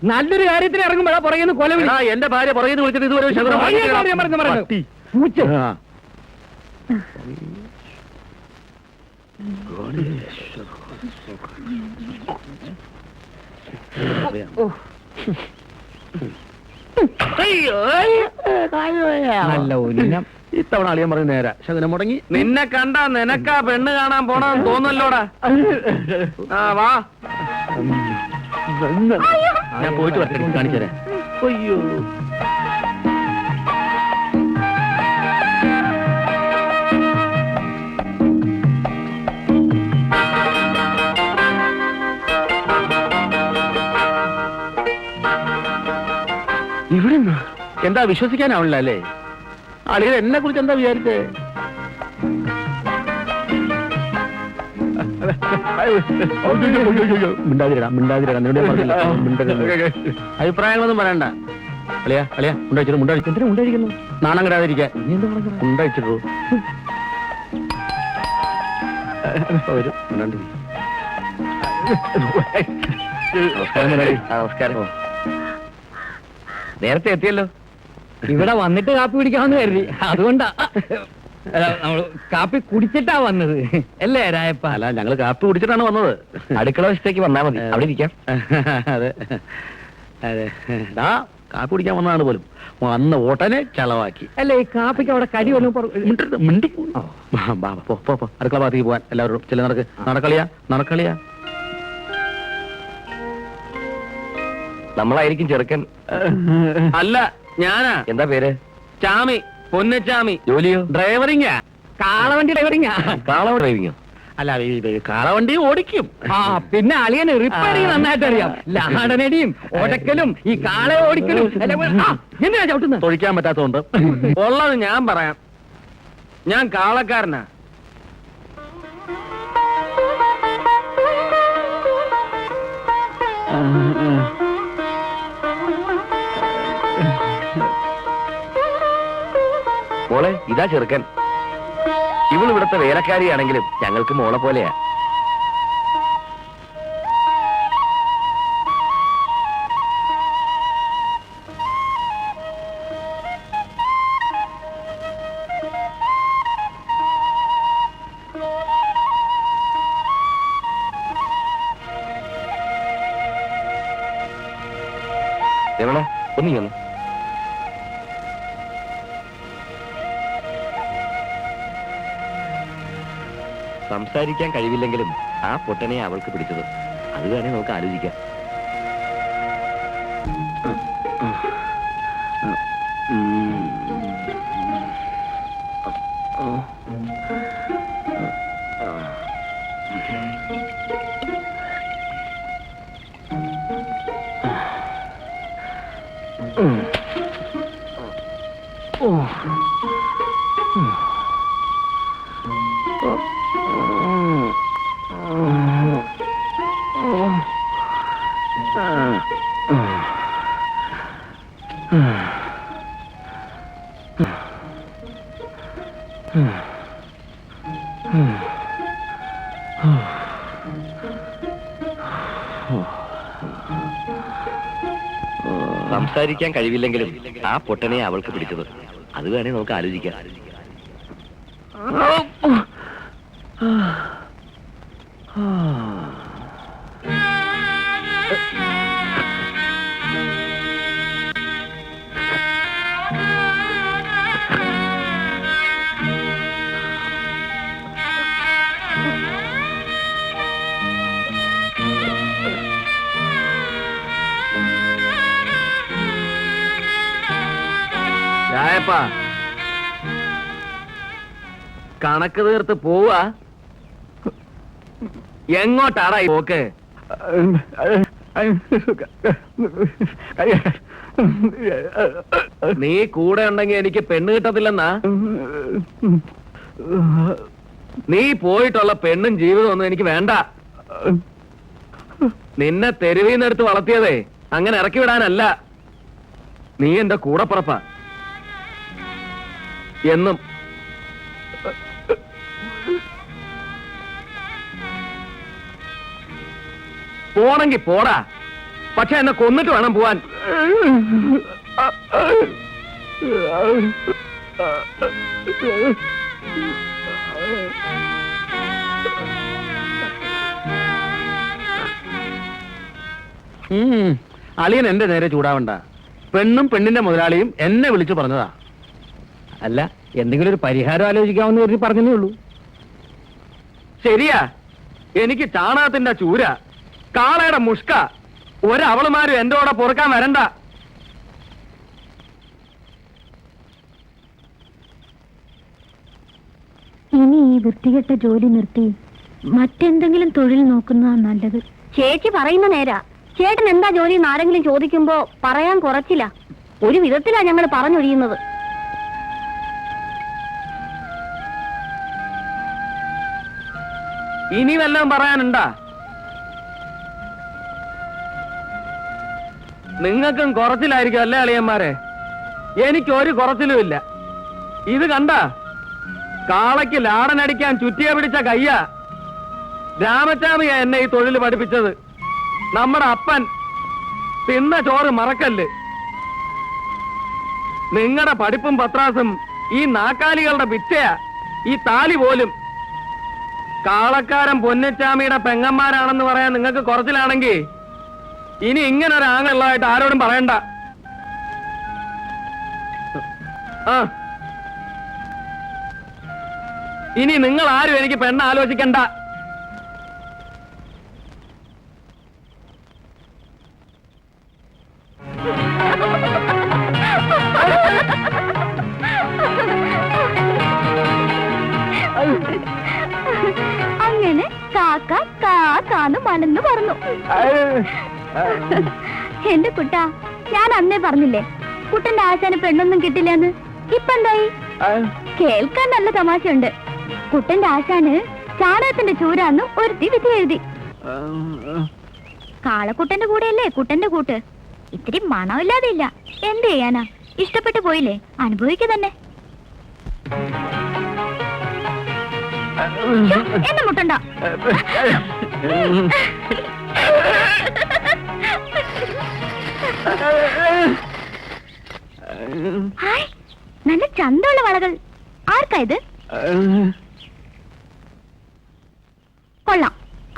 നല്ലൊരു കാര്യത്തിന് ഇറങ്ങുമ്പോഴാ പറയുന്നു കൊല വിളി.
എന്റെ ഭാര്യ പുറകെ വിളിച്ചിട്ട് ഇതുവരെ ഒരു ശകുനം പറഞ്ഞിട്ടില്ല.
ഞാൻ പറയുന്നു.
പട്ടി.
പൂച്ച.
ആ.
നല്ല ഉന്നം.
ഇത്തവണ അളിയൻ പറഞ്ഞു നേരാ, ശകുനം മുടങ്ങി. നിന്നെ കണ്ടാ നിനക്കാ പെണ്ണ് കാണാൻ പോണെന്ന് തോന്നല്ലോടാ. ആ വാ, ഞാൻ പോയിട്ട് വരട്ടെ, കാണിച്ചേരാ. അയ്യോ, ഇവിടെ എന്താ വിശ്വസിക്കാനാവില്ല അല്ലേ? അളിയൻ എന്നെ കുറിച്ച് എന്താ വിചാരിച്ചേ? അഭിപ്രായങ്ങളൊന്നും പറയണ്ട. അളിയാ അളിയാ മുണ്ടഴിച്ചിട്ട് മുണ്ടഴിച്ചു മുണ്ടഴിക്കുന്നു നാണം കിടാതിരിക്കാൻ. മുണ്ടഴിച്ചിട്ടു വരും. നമസ്കാരം. നേരത്തെ എത്തിയല്ലോ.
ഇവിടെ വന്നിട്ട് കാപ്പി കുടിക്കാമെന്ന് കരുതി, അതുകൊണ്ടാ. നമ്മള് കാപ്പി കുടിച്ചിട്ടാ വന്നത് അല്ലേ രായപ്പ?
അല്ല, ഞങ്ങള് കാപ്പി കുടിച്ചിട്ടാണ് വന്നത്.
അടുക്കള വശത്തേക്ക് വന്നാൽ മതി, അവിടെ ഇരിക്കാം.
അതെ അതെ, കാപ്പി കുടിക്കാൻ വന്നതാണ് പോലും. വന്ന ഓട്ടനെ ചളവാക്കി.
അല്ലേ ഈ കാപ്പിക്ക് അവിടെ കടി വന്നു
മിണ്ടി. അടുക്കള ഭാഗത്തേക്ക് പോവാൻ എല്ലാവരും ചില നടക്കളിയാ നടക്കളിയാ.
നമ്മളായിരിക്കും ചെറുക്കൻ.
അല്ല, ഞാനാ.
എന്താ പേര്?
ചാമി, പൊന്നച്ചാമി.
ജോലിയോ?
ഡ്രൈവറിങ്ങാ.
കാളവണ്ടി ഡ്രൈവറിങ്ങാ.
കാള ഡ്രൈവിങ്ങോ?
അല്ല, കാളവണ്ടി ഓടിക്കും.
ആ പിന്നെ അളിയന് റിപ്പയറിങ് നന്നായിട്ട് അറിയാം. ലാടനടിയും ഓടക്കലും ഈ കാള ഓടിക്കലും എന്തിനാ ചവിട്ടുന്നത്?
തൊഴിക്കാൻ പറ്റാത്തതുകൊണ്ട്. ഉള്ളത് ഞാൻ പറയാം. ഞാൻ കാളക്കാരനാ.
മോളെ, ഇതാ ചെറുക്കൻ. ഇവൾ ഇവിടുത്തെ വേലക്കാരിയാണെങ്കിലും ഞങ്ങൾക്ക് മോളെ പോലെയാ. എവിടെ ഒന്നിങ്ങന്ന് സംസാരിക്കാൻ കഴിവില്ലെങ്കിലും ആ പൊട്ടനെ അവൾക്ക് പിടിച്ചത്. അത് വേണേ നമുക്ക് ആലോചിക്കാം. സംസാരിക്കാൻ കഴിവില്ലെങ്കിലും ആ പൊട്ടനെ അവൾക്ക് പിടിച്ചത്. അത് വേണേ നമുക്ക് ആലോചിക്കാം.
രായപ്പാ, കണക്ക് തീർത്ത് പോവാ? എങ്ങോട്ടാടാ ഈ പോക്ക്? നീ കൂടെ ഉണ്ടെങ്കിൽ എനിക്ക് പെണ്ണ് കിട്ടത്തില്ലെന്നാ? നീ പോയിട്ടുള്ള പെണ്ണും ജീവിതം ഒന്നും എനിക്ക് വേണ്ട. നിന്നെ തെരുവീന്നെടുത്ത് വളർത്തിയതേ അങ്ങനെ ഇറക്കി വിടാനല്ല. നീ എന്റെ കൂടപ്പുറപ്പാ എന്നും. പോണെങ്കി പോടാ, പക്ഷെ എന്നെ കൊന്നിട്ട് വേണം പോവാൻ. അളിയൻ എന്റെ നേരെ ചൂടാവണ്ട. പെണ്ണും പെണ്ണിന്റെ മുതലാളിയും എന്നെ വിളിച്ചു പറഞ്ഞതാ.
അല്ല, എന്തെങ്കിലും ഒരു പരിഹാരം ആലോചിക്കാമെന്ന് കരുതി പറഞ്ഞതേ ഉള്ളൂ.
ശരിയാ, എനിക്ക് ചാണകത്തിന്റെ ചൂര, കാളയുടെ മുഷ്ക, ഒരവളുമാരും എന്റെ കൂടെ പൊറുക്കാൻ വരണ്ട.
ഇനി ഈ വൃത്തികെട്ട ജോലി നിർത്തി മറ്റെന്തെങ്കിലും തൊഴിൽ നോക്കുന്നതാണ് നല്ലത്.
ചേച്ചി പറയുന്ന നേരാ. ചേട്ടൻ എന്താ ജോലി എന്ന് ആരെങ്കിലും ചോദിക്കുമ്പോ പറയാൻ കുറച്ചില്ല. ഒരു വിധത്തിലാ ഞങ്ങൾ പറഞ്ഞൊഴിയുന്നത്.
ഇനി വല്ലതും പറയാനുണ്ടാ? നിങ്ങൾക്കും കുറച്ചിലായിരിക്കും അല്ലേ അളിയന്മാരെ? എനിക്കൊരു കുറച്ചിലും ഇല്ല. ഇത് കണ്ട, കാളയ്ക്ക് ലാടനടിക്കാൻ ചുറ്റിയ പിടിച്ച കയ്യ. രാമച്ചാമിയാ എന്നെ ഈ തൊഴിൽ പഠിപ്പിച്ചത്. നമ്മുടെ അപ്പൻ തിന്ന ചോറ് മറക്കല്ല്. നിങ്ങളുടെ പഠിപ്പും പത്രാസും ഈ നാക്കാലികളുടെ പിച്ചയാ. ഈ താലി പോലും. കാളക്കാരൻ പൊന്നച്ചാമിയുടെ പെങ്ങന്മാരാണെന്ന് പറയാൻ നിങ്ങൾക്ക് കുറച്ചിലാണെങ്കിൽ ഇനി ഇങ്ങനെ ഒരു ആങ്ങളുള്ളതായിട്ട് ആരോടും പറയണ്ട. ഇനി നിങ്ങൾ ആരും എനിക്ക് പെണ്ണ് ആലോചിക്കണ്ട.
അങ്ങനെ കാക്ക കാക്കാന്ന് മലന്ന് പറഞ്ഞു. എന്റെ കുട്ടാ, ഞാൻ അന്നേ പറഞ്ഞില്ലേ കുട്ടന്റെ ആശാന് പെണ്ണൊന്നും കിട്ടില്ലെന്ന്. ഇപ്പൊ എന്തായി? കേൾക്കാൻ നല്ല തമാശയുണ്ട്. കുട്ടന്റെ ആശാന് ചാണകത്തിന്റെ ചൂരാന്ന് ഒരുത്തി വിധി എഴുതി. കാളക്കുട്ടന്റെ കൂടെയല്ലേ കുട്ടന്റെ കൂട്ട്. ഇത്തിരി മണമില്ലാതെ ഇല്ല. എന്ത് ചെയ്യാനാ? ഇഷ്ടപ്പെട്ടു പോയില്ലേ, അനുഭവിക്കുക തന്നെ. എന്നെ മുട്ടണ്ട. ഹായ്, നല്ല ചന്തമുള്ള വളകൾ. ആർക്കാ ഇത്? കൊള്ളാം,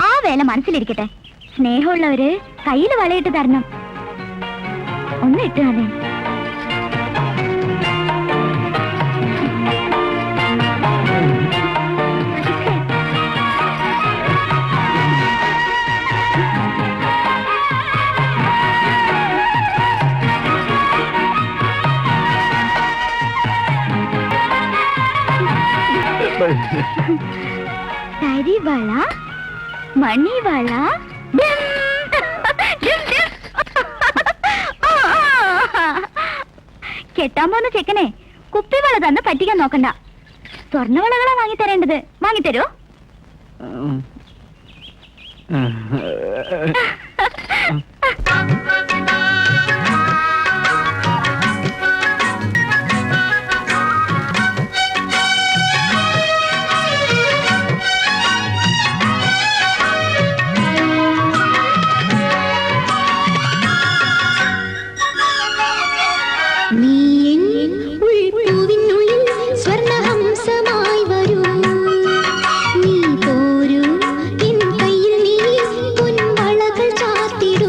ആ വേല മനസ്സിലിരിക്കട്ടെ. സ്നേഹമുള്ളവര് കയ്യിൽ വളയിട്ട് തരണം. ഒന്ന് ഇട്ട് തന്നെ. തരിവള, മണിവള, കെട്ടാൻ പോകുന്ന ചെക്കനെ കുപ്പിവള തന്ന് പറ്റിക്കാൻ നോക്കണ്ട. സ്വർണ്ണവളകളാ വാങ്ങിത്തരേണ്ടത്. വാങ്ങിത്തരോ?
നീ പോരൂ, എൻ കയ്യിൽ നീ പൊൻവളകൾ ചാർത്തിടൂ.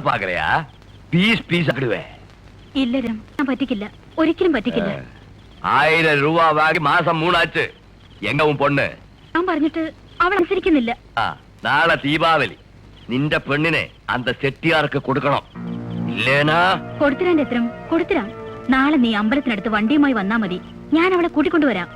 പാക്കലയാ പീസ് പീസ് ആക്കിടുവേ.
ഇല്ല രാം, ഞാൻ പറ്റിക്കില്ല, ഒരിക്കലും പറ്റിക്കില്ല.
1000 രൂപ വാങ്ങി മാസം 3 ആச்சு. എങ്ങവും പൊണ്ണ്
ഞാൻ പറഞ്ഞിട്ട് അവൾ അനുസരിക്കുന്നില്ല.
നാളെ ദീപാവലി നിന്റെ പെണ്ണിനെ അന്ത ചെട്ടിയാർക്ക് കൊടുക്കണം. ഇല്ലേനാ
കൊടുത്തിരാന്റെ എത്രം കൊടുത്തിരാം. നാളെ നീ അമ്പലത്തിനടുത്ത് വണ്ടിയുമായി വന്നാ മതി, ഞാൻ അവളെ കൂട്ടിക്കൊണ്ടുവരാം.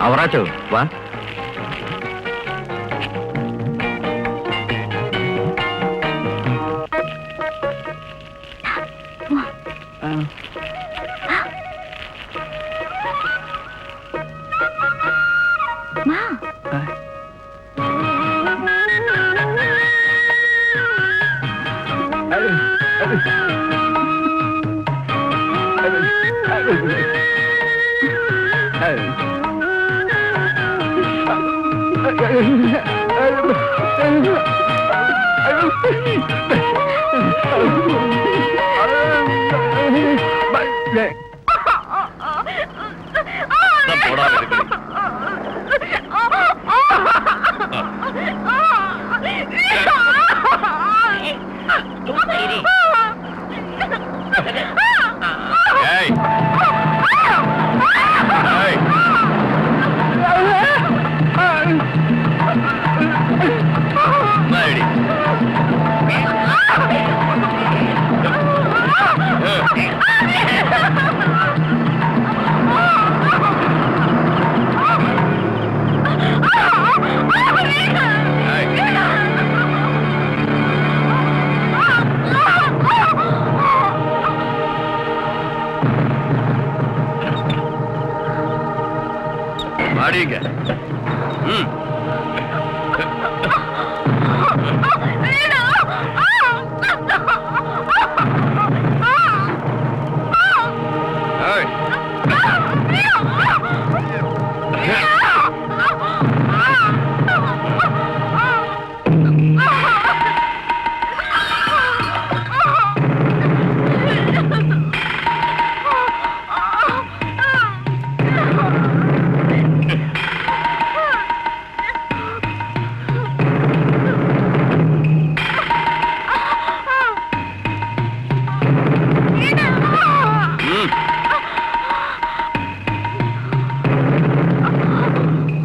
അവറാച്ചോ വാ.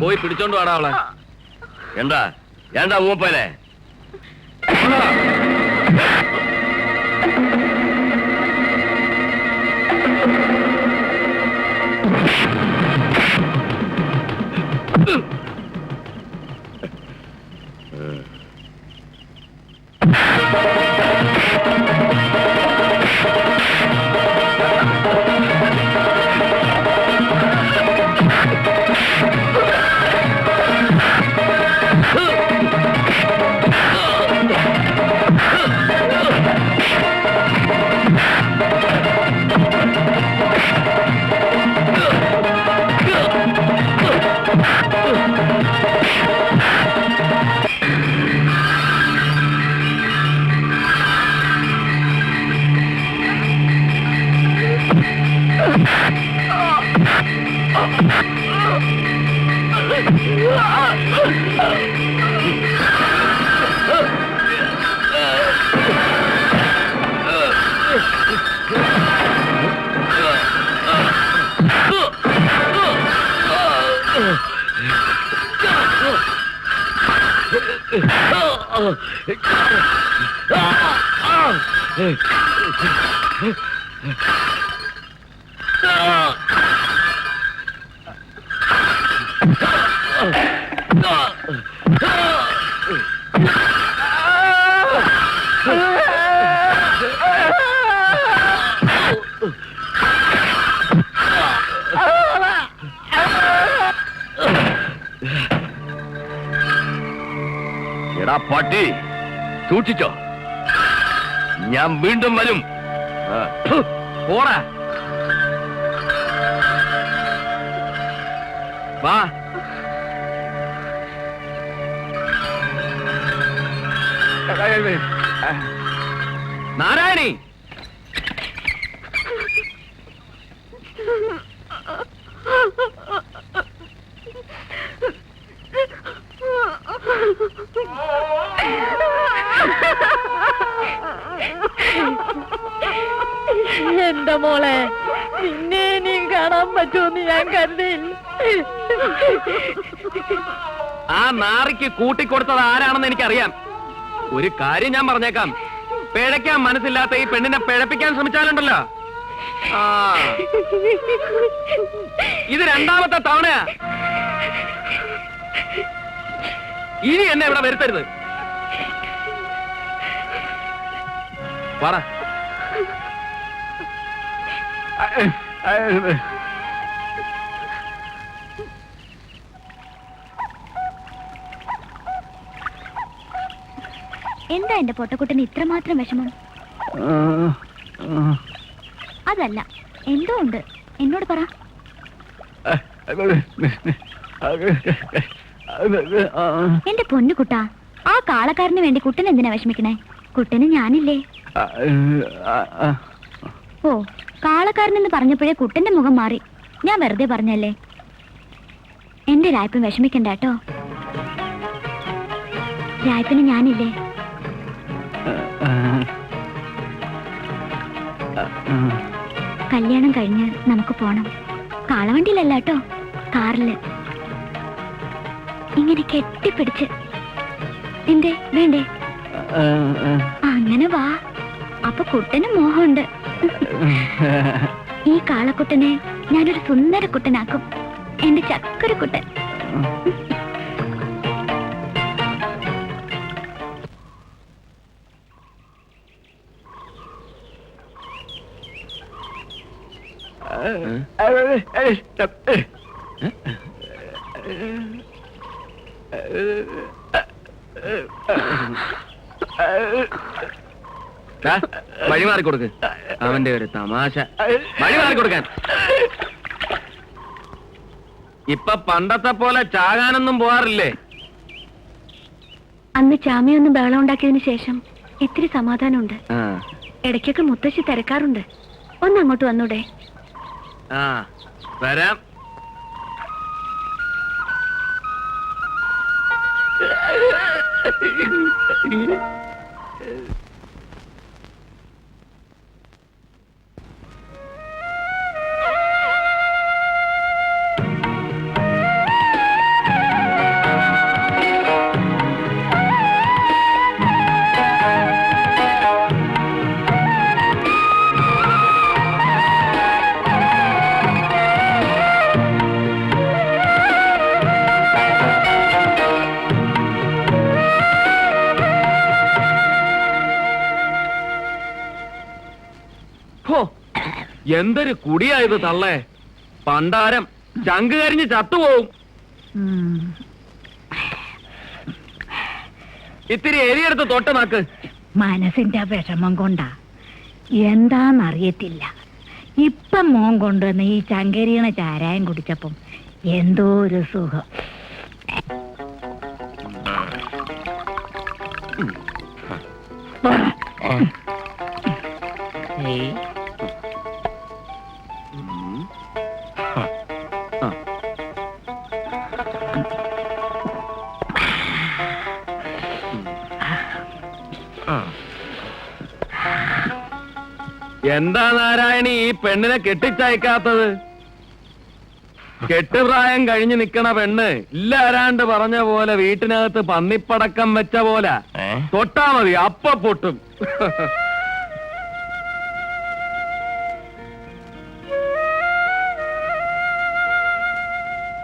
പോയി പിടിച്ചോണ്ട് വേടാ അവളെ. എന്താ എന്താ മൂപ്പനെ എടാ പട്ടി സൂക്ഷിച്ചോ, ഞാൻ വീണ്ടും വരും. പോടാ.
വാ. നാരായണി,
എന്റെ മോളെ, നിന്നെ നീ കാണാൻ പറ്റുമെന്ന് ഞാൻ കരുതിയില്ല.
ആ നാറിക്ക് കൂട്ടിക്കൊടുത്തത് ആരാണെന്ന് എനിക്കറിയാം. ഒരു കാര്യം ഞാൻ പറഞ്ഞേക്കാം, പിഴയ്ക്കാൻ മനസ്സില്ലാത്ത ഈ പെണ്ണിനെ പിഴപ്പിക്കാൻ ശ്രമിച്ചാലുണ്ടല്ലോ, ആ ഇത് രണ്ടാമത്തെ തവണയാ. ഇനി എന്നെ ഇവിടെ വരുത്തരുത്. പറ.
എന്താ എന്റെ പൊട്ടക്കുട്ടന് ഇത്രമാത്രം വിഷമം? അതല്ല, എന്തോ ഉണ്ട്, എന്നോട് പറ. എന്റെ പൊന്നു കുട്ടാ, ആ കാളക്കാരന് വേണ്ടി കുട്ടൻ എന്തിനാ വിഷമിക്കണേ? കുട്ടന് ഞാനില്ലേ? ഓ, കാളക്കാരനെന്ന് പറഞ്ഞപ്പോഴേ കുട്ടന്റെ മുഖം മാറി. ഞാൻ വെറുതെ പറഞ്ഞല്ലേ. എന്റെ രായ്പൻ വിഷമിക്കണ്ട കേട്ടോ. രായ്പന് ഞാനില്ലേ? കല്യാണം കഴിഞ്ഞ് നമുക്ക് പോണം. കാളവണ്ടിയിലല്ല കേട്ടോ, കാറില്. ഇങ്ങനെ കെട്ടിപ്പിടിച്ച്. എന്തേ വേണ്ടേ? അങ്ങനെ വാ. അപ്പൊ കുട്ടന് മോഹമുണ്ട്. ഈ കാളക്കുട്ടനെ ഞാനൊരു സുന്ദര കുട്ടനാക്കും. എന്റെ ചക്കര കുട്ടൻ.
വഴി മാറിക്കൊടുക്ക്. അവന്റെ ഒരു തമാശ. വഴി മാറിക്കൊടുക്കാൻ. ഇപ്പൊ പണ്ടത്തെ പോലെ ചാകാനൊന്നും പോവാറില്ലേ?
അന്ന് ചാമിയൊന്നും ബഹളം ഉണ്ടാക്കിയതിനു ശേഷം ഇത്തിരി സമാധാനമുണ്ട്. ഇടയ്ക്കൊക്കെ മുത്തശ്ശി തിരക്കാറുണ്ട്. ഒന്ന് അങ്ങോട്ട് വന്നൂടെ?
ആ, വരാം. എന്തൊരു കുടിയായത് തള്ളേ. പണ്ടാരം ചങ്ക് കരിഞ്ഞ് ചത്തുപോവും. ഇത്തിരി എരിയെടുത്ത് തൊട്ട് നാക്ക്.
മനസ്സിന്റെ വിഷമം കൊണ്ടാ, എന്താന്നറിയത്തില്ല. ഇപ്പം മോൻ കൊണ്ടുവന്ന് ഈ ചങ്കരിയണ ചാരായം കുടിച്ചപ്പം എന്തോ ഒരു സുഖം.
എന്താ നാരായണി ഈ പെണ്ണിനെ കെട്ടിച്ചയക്കാത്തത്? കെട്ടുപ്രായം കഴിഞ്ഞ് നിക്കണ പെണ്ണ് ഇല്ലാരാണ്ട് പറഞ്ഞ പോലെ വീട്ടിനകത്ത് പന്നിപ്പടക്കം വെച്ച പോലെ തൊട്ടാ മതി, അപ്പ പൊട്ടും.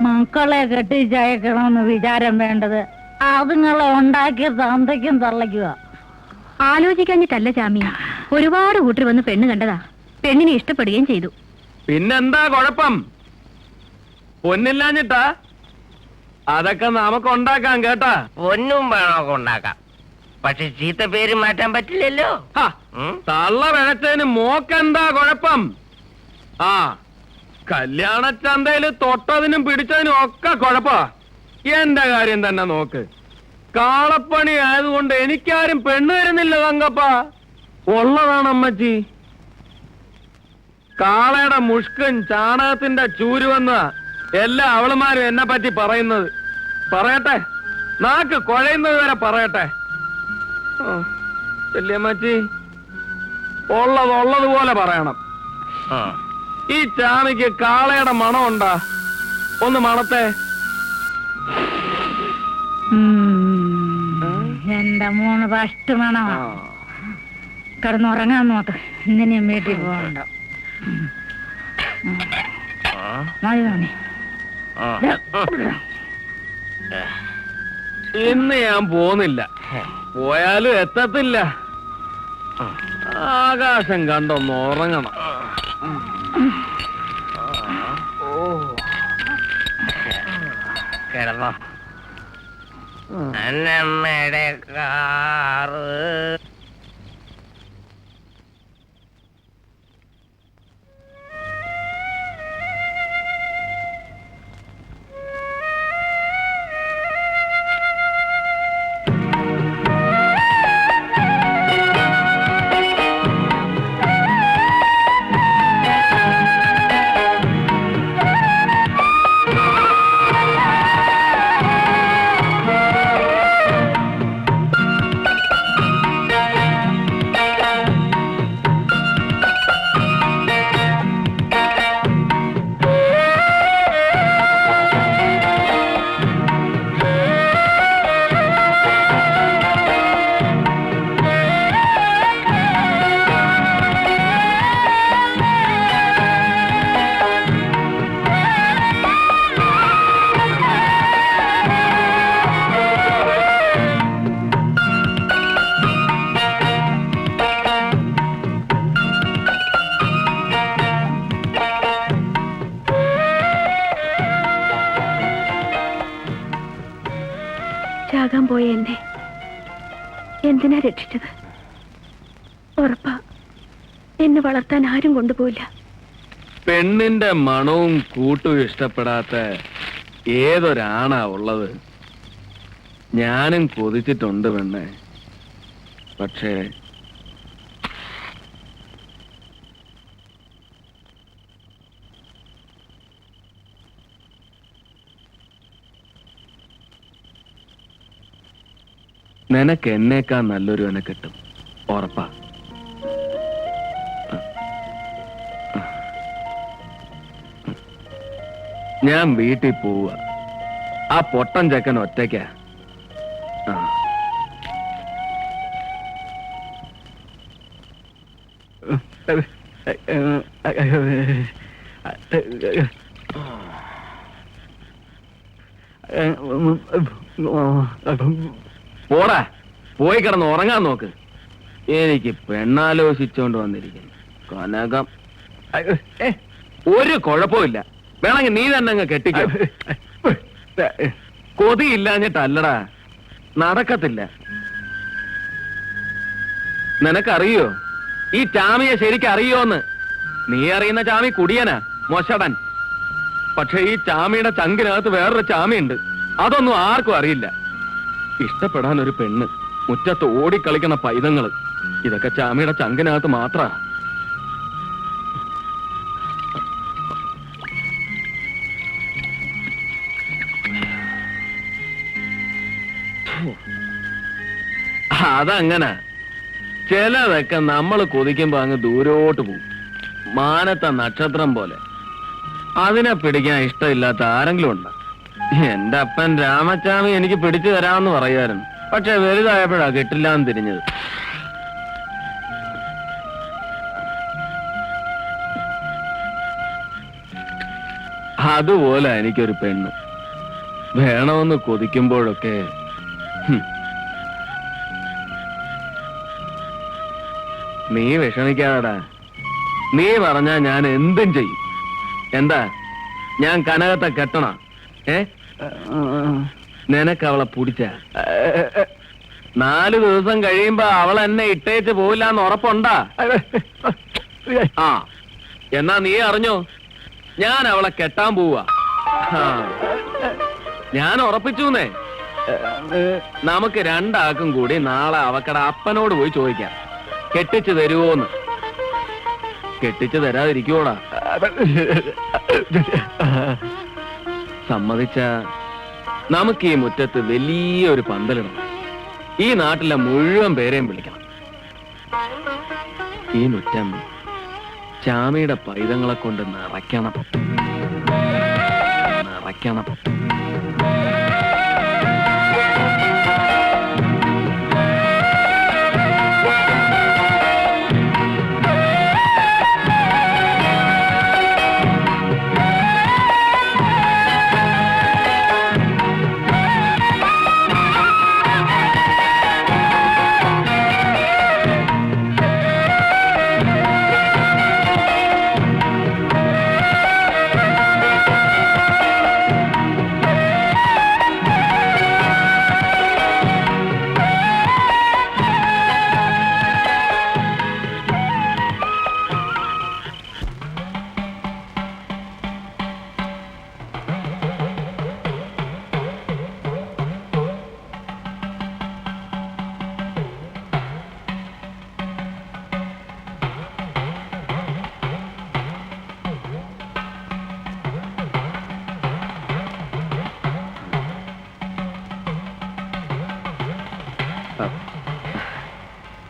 മക്കളെ കെട്ടിച്ചയക്കണമെന്ന് വിചാരം വേണ്ടത് അതുങ്ങളെ ഉണ്ടാക്കിയ തന്തയ്ക്കും തള്ളയ്ക്കുക.
ആലോചിക്കാഞ്ഞിട്ടല്ല ചാമി, ഒരുപാട് കൂട്ടർ വന്ന് പെണ്ണ് കണ്ടതാ. പെണ്ണിനെ ഇഷ്ടപ്പെടുകയും ചെയ്തു.
പിന്നെന്താ കുഴപ്പം? പൊന്നില്ലാഞ്ഞിട്ടാ? അതൊക്കെ നമുക്ക് ഉണ്ടാക്കാം കേട്ടാ.
ഒന്നും വേണമൊക്കെ ഉണ്ടാക്കാം, പക്ഷെ ചീത്ത പേര് മാറ്റാൻ പറ്റില്ലല്ലോ.
തള്ള പിഴച്ചതിന് മോക്കെന്താ കുഴപ്പം? ആ, കല്യാണച്ചന്തയില് തൊട്ടതിനും പിടിച്ചതിനും ഒക്കെ കുഴപ്പാ. എന്റെ കാര്യം തന്നെ നോക്ക്. കാളപ്പണി ആയതുകൊണ്ട് എനിക്കാരും പെണ്ണ് തരുന്നില്ല തങ്കപ്പ. ഉള്ളതാണ് അമ്മച്ചി. കാളയുടെ മുഷ്കൻ ചാണകത്തിന്റെ ചൂരുവെന്ന എല്ലാ അവളുമാരും എന്നെ പറ്റി പറയുന്നത്. പറയട്ടെ, നാക്ക് കുഴയുന്നത് വരെ പറയട്ടെ. വല്യമ്മച്ചി, ഉള്ളതുപോലെ പറയണം. ഈ ചാമിക്ക് കാളയുടെ മണമുണ്ടാ? ഒന്ന് മണത്തെ.
എന്റെ മൂന്ന് ഫസ്റ്റ് മണമാ. കിടന്നുറങ്ങാൻ നോക്ക്. ഇന്നിനും വീട്ടിൽ പോകണ്ട. മതി മതി.
ഇന്ന് ഞാൻ പോന്നില്ല. പോയാലും എത്തത്തില്ല. ആകാശം കണ്ടൊന്ന് ഉറങ്ങണം.
കിടന്നോ. അന്നമ്മയുടെ കാറ്.
ചാകാൻ പോയ എന്നെ എന്തിനാ രക്ഷിച്ചത്? ഉറപ്പാ എന്നെ വളർത്താൻ ആരും കൊണ്ടുപോയില്ല.
പെണ്ണിന്റെ മണവും കൂട്ടും ഇഷ്ടപ്പെടാത്ത ഏതൊരാണാ ഉള്ളത്? ഞാനും കൊതിച്ചിട്ടുണ്ട് പെണ്ണെ. പക്ഷേ നിനക്ക് എന്നേക്കാൾ നല്ലൊരുവനെ കിട്ടും, ഉറപ്പാ. ഞാൻ വീട്ടിൽ പോവുക. ആ പൊട്ടൻ ചെക്കൻ ഒറ്റയ്ക്കാ. പോടാ, പോയി കിടന്ന് ഉറങ്ങാൻ നോക്ക്. എനിക്ക് പെണ്ണാലോചിച്ചോണ്ട് വന്നിരിക്കുന്നു. കനകം ഒരു കുഴപ്പമില്ല. വേണമെങ്കിൽ നീ തന്നെ അങ്ങ് കെട്ടിക്കോ. കൊതിയില്ലാഞ്ഞിട്ടല്ലടാ, നടക്കത്തില്ല. നിനക്കറിയോ ഈ ചാമിയെ ശരിക്കറിയോന്ന്? നീ അറിയുന്ന ചാമി കുടിയനാ, മൊശടൻ. പക്ഷെ ഈ ചാമിയുടെ ചങ്കിനകത്ത് വേറൊരു ചാമിയുണ്ട്. അതൊന്നും ആർക്കും അറിയില്ല. ഇഷ്ടപ്പെടാൻ ഒരു പെണ്ണ്, മുറ്റത്ത് ഓടിക്കളിക്കണ പൈതങ്ങള്, ഇതൊക്കെ ചാമിയുടെ ചങ്കിനകത്ത് മാത്ര. അതങ്ങനെ ചിലതൊക്കെ നമ്മൾ കൊതിക്കുമ്പോ അങ്ങ് ദൂരോട്ട് പോകും, മാനത്തെ നക്ഷത്രം പോലെ. അതിനെ പിടിക്കാൻ ഇഷ്ടമില്ലാത്ത ആരെങ്കിലും ഉണ്ടോ? എന്റെ അപ്പൻ രാമച്ചാമി എനിക്ക് പിടിച്ചു തരാമെന്ന് പറയായിരുന്നു. പക്ഷെ വലുതായപ്പോഴാ കിട്ടില്ലാന്ന് തിരിഞ്ഞത്. അതുപോലെ എനിക്കൊരു പെണ്ണ് വേണമെന്ന് കൊതിക്കുമ്പോഴൊക്കെ നീ വിഷമിക്കാതെടാ. നീ പറഞ്ഞാ ഞാൻ എന്തും ചെയ്യും. എന്താ, ഞാൻ കനകത്തെ കെട്ടണ? നിനക്ക് അവളെ പിടിച്ച 4 ദിവസം കഴിയുമ്പോ അവൾ എന്നെ ഇട്ടേച്ച് പോവില്ല എന്ന് ഉറപ്പുണ്ടാ? ആ, എന്നാ നീ അറിഞ്ഞോ,
ഞാൻ അവളെ കെട്ടാൻ പോവാ. ഞാൻ ഉറപ്പിച്ചൂന്നേ. നമുക്ക് രണ്ടാൾക്കും കൂടി നാളെ അവക്കടെ അപ്പനോട് പോയി ചോദിക്കാം, കെട്ടിച്ചു തരുവോന്ന്. കെട്ടിച്ചു തരാതിരിക്കുവോടാ? സമ്മതിച്ച നമുക്ക് ഈ മുറ്റത്ത് വലിയൊരു പന്തലിടണം. ഈ നാട്ടിലെ മുഴുവൻ പേരെയും വിളിക്കണം. ഈ മുറ്റം ചാമിയുടെ പൈതങ്ങളെ കൊണ്ട് നിറയ്ക്കണം.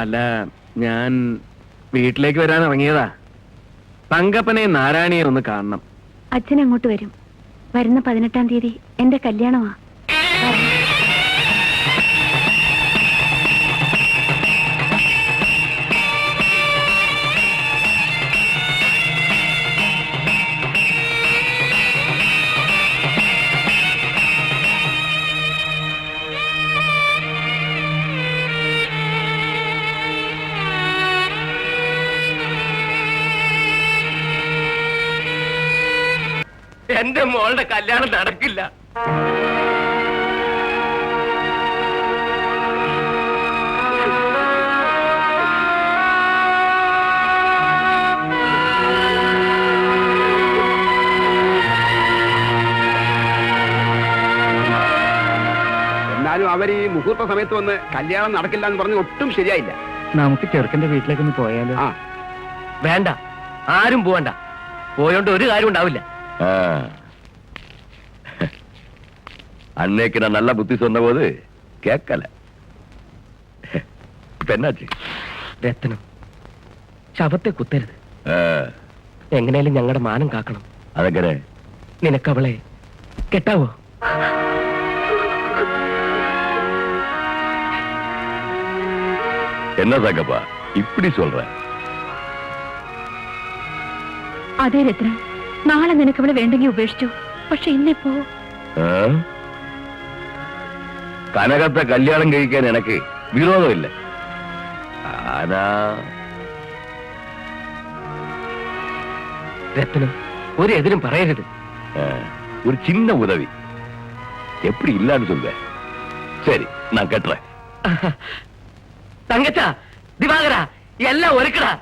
അല്ല, ഞാൻ വീട്ടിലേക്ക് വരാൻ ഇറങ്ങിയതാ. തങ്കപ്പനെ നാരായണിയെ ഒന്ന് കാണണം.
അച്ഛൻ അങ്ങോട്ട് വരും. വരുന്ന 18-ാം തീയതി എന്റെ കല്യാണമാ.
എന്റെ മോളുടെ കല്യാണം നടക്കില്ല.
എന്നാലും അവർ ഈ മുഹൂർത്ത സമയത്ത് വന്ന് കല്യാണം നടക്കില്ല എന്ന് പറഞ്ഞ് ഒട്ടും ശരിയായില്ല.
നമുക്ക് ചെറുക്കന്റെ വീട്ടിലേക്കൊന്ന് പോയാലോ?
ആ,
വേണ്ട, ആരും പോവണ്ട. പോയോണ്ട് ഒരു കാര്യം ഉണ്ടാവില്ല.
அன்னைக்கு நான் நல்ல புத்தி சொன்ன போது கேட்கல. இப்ப என்னாச்சு?
രത്നം, ശവത്തെ കുത്തരുത്. എങ്ങനെയാലും ഞങ്ങളുടെ മാനം കാക്കണം.
അതെങ്ങനെ?
നിനക്കവളെ കെട്ടാവോ?
என்ன தங்கப்பா இப்படி சொல்ற?
അതെ രത്നം, നാളെ നിനക്ക് അവളെ വേണ്ടെങ്കിൽ ഉപേക്ഷിച്ചു. പക്ഷെ ഇന്നിപ്പോ
കനകത്തെ കല്യാണം കഴിക്കാൻ എനിക്ക് വിരോധമില്ല. ആനാ
രത്നം, ഒരു എതിരും പറയരുത്.
ஒரு சின்ன உதவி. எப்படி இல்லான்னு சொல்வேன். சரி, நான் கட்டுறேன்.
തങ്കച്ച, ദിവാകര, എല്ലാം ഒരുക്കടാ.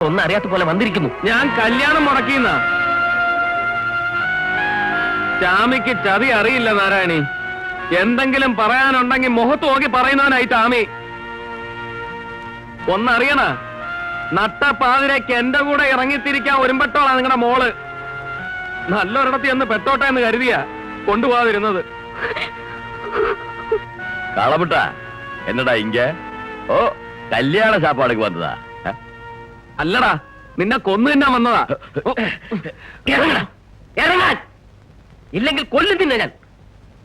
ഒന്നും അറിയാത്ത പോലെ വന്നിരിക്കുന്നു.
ഞാൻ കല്യാണം മുടക്കിയെന്ന. ചാമിക്ക് ചതി അറിയില്ല നാരായണി. എന്തെങ്കിലും പറയാനുണ്ടെങ്കിൽ മുഖത്ത് നോക്കി പറയുന്നവനായി ചാമി. ഒന്നറിയണ, നട്ടപ്പാതിരേക്ക് എന്റെ കൂടെ ഇറങ്ങിത്തിരിക്കാൻ ഒരുമ്പെട്ടോളാ നിങ്ങളുടെ മോള്. നല്ലൊരിടത്ത് എന്ന് പെട്ടോട്ടെ എന്ന് കരുതിയാ കൊണ്ടുപോകാതിരുന്നത്.
കളമുട്ടാ, എന്നടാ ഇങ്ക? ഓ, കല്യാണ സാപ്പാടുക്ക് വന്നതാ?
അല്ലടാ, നിന്നെ കൊന്നു തിന്നാൻ വന്നതാ.
ഇറങ്ങാൻ, ഇല്ലെങ്കിൽ കൊല്ലും തിന്നെ ഞാൻ.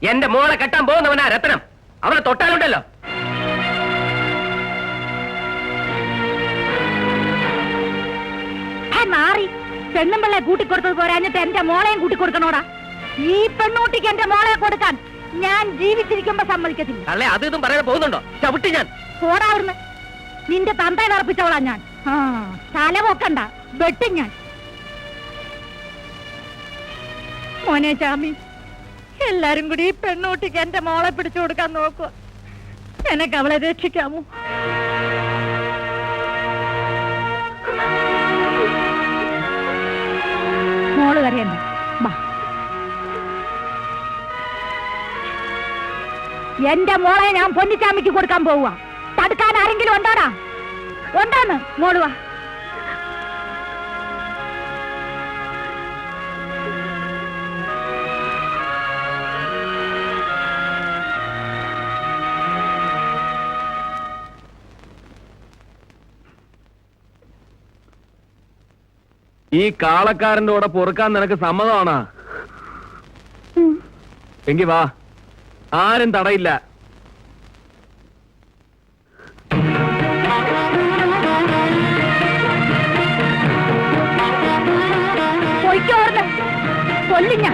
എന്റെ മോളെ കെട്ടാൻ പോകുന്നവനാ രത്നം. അവളെ തൊട്ടാലുണ്ടല്ലോ.
നാറി പെണ്ണും പിള്ളെ കൂട്ടിക്കൊടുത്തത് പോരാഞ്ഞിട്ട് എന്റെ മോളെയും കൂട്ടിക്കൊടുക്കണോടാ. ഈ പെണ്ണൂട്ടിക്ക് എന്റെ മോളെ കൊടുക്കാൻ ഞാൻ ജീവിച്ചിരിക്കുമ്പോ സമ്മതിക്കത്തില്ല.
അല്ലേ അത് ഇതും പറയാതെ പോകുന്നുണ്ടോ? ചവിട്ടി ഞാൻ.
പോടാവുന്ന നിന്റെ തന്തയെ നടപ്പിച്ചവളാ ഞാൻ. തല പോക്കണ്ട, വെട്ടും ഞാൻ. മോനെ ചാമി, എല്ലാരും കൂടി ഈ പെണ്ണൂട്ടിക്ക് എന്റെ മോളെ പിടിച്ചു കൊടുക്കാൻ നോക്കുക. എനക്ക് അവളെ രക്ഷിക്കാമോ? മോള് കറിയണ്ട. എന്റെ മോളെ ഞാൻ പൊന്നിച്ചാമിക്ക് കൊടുക്കാൻ പോവുക. തടുക്കാൻ ആരെങ്കിലും ഉണ്ടോടാ? ഉണ്ടാന്ന് മോളുവാ.
ഈ കാളക്കാരന്റെ കൂടെ പൊറുക്കാൻ നിനക്ക് സമ്മതമാണോ? എങ്കി വാ, ആരും തടയില്ല.
കൊല്ലിഞ്ഞ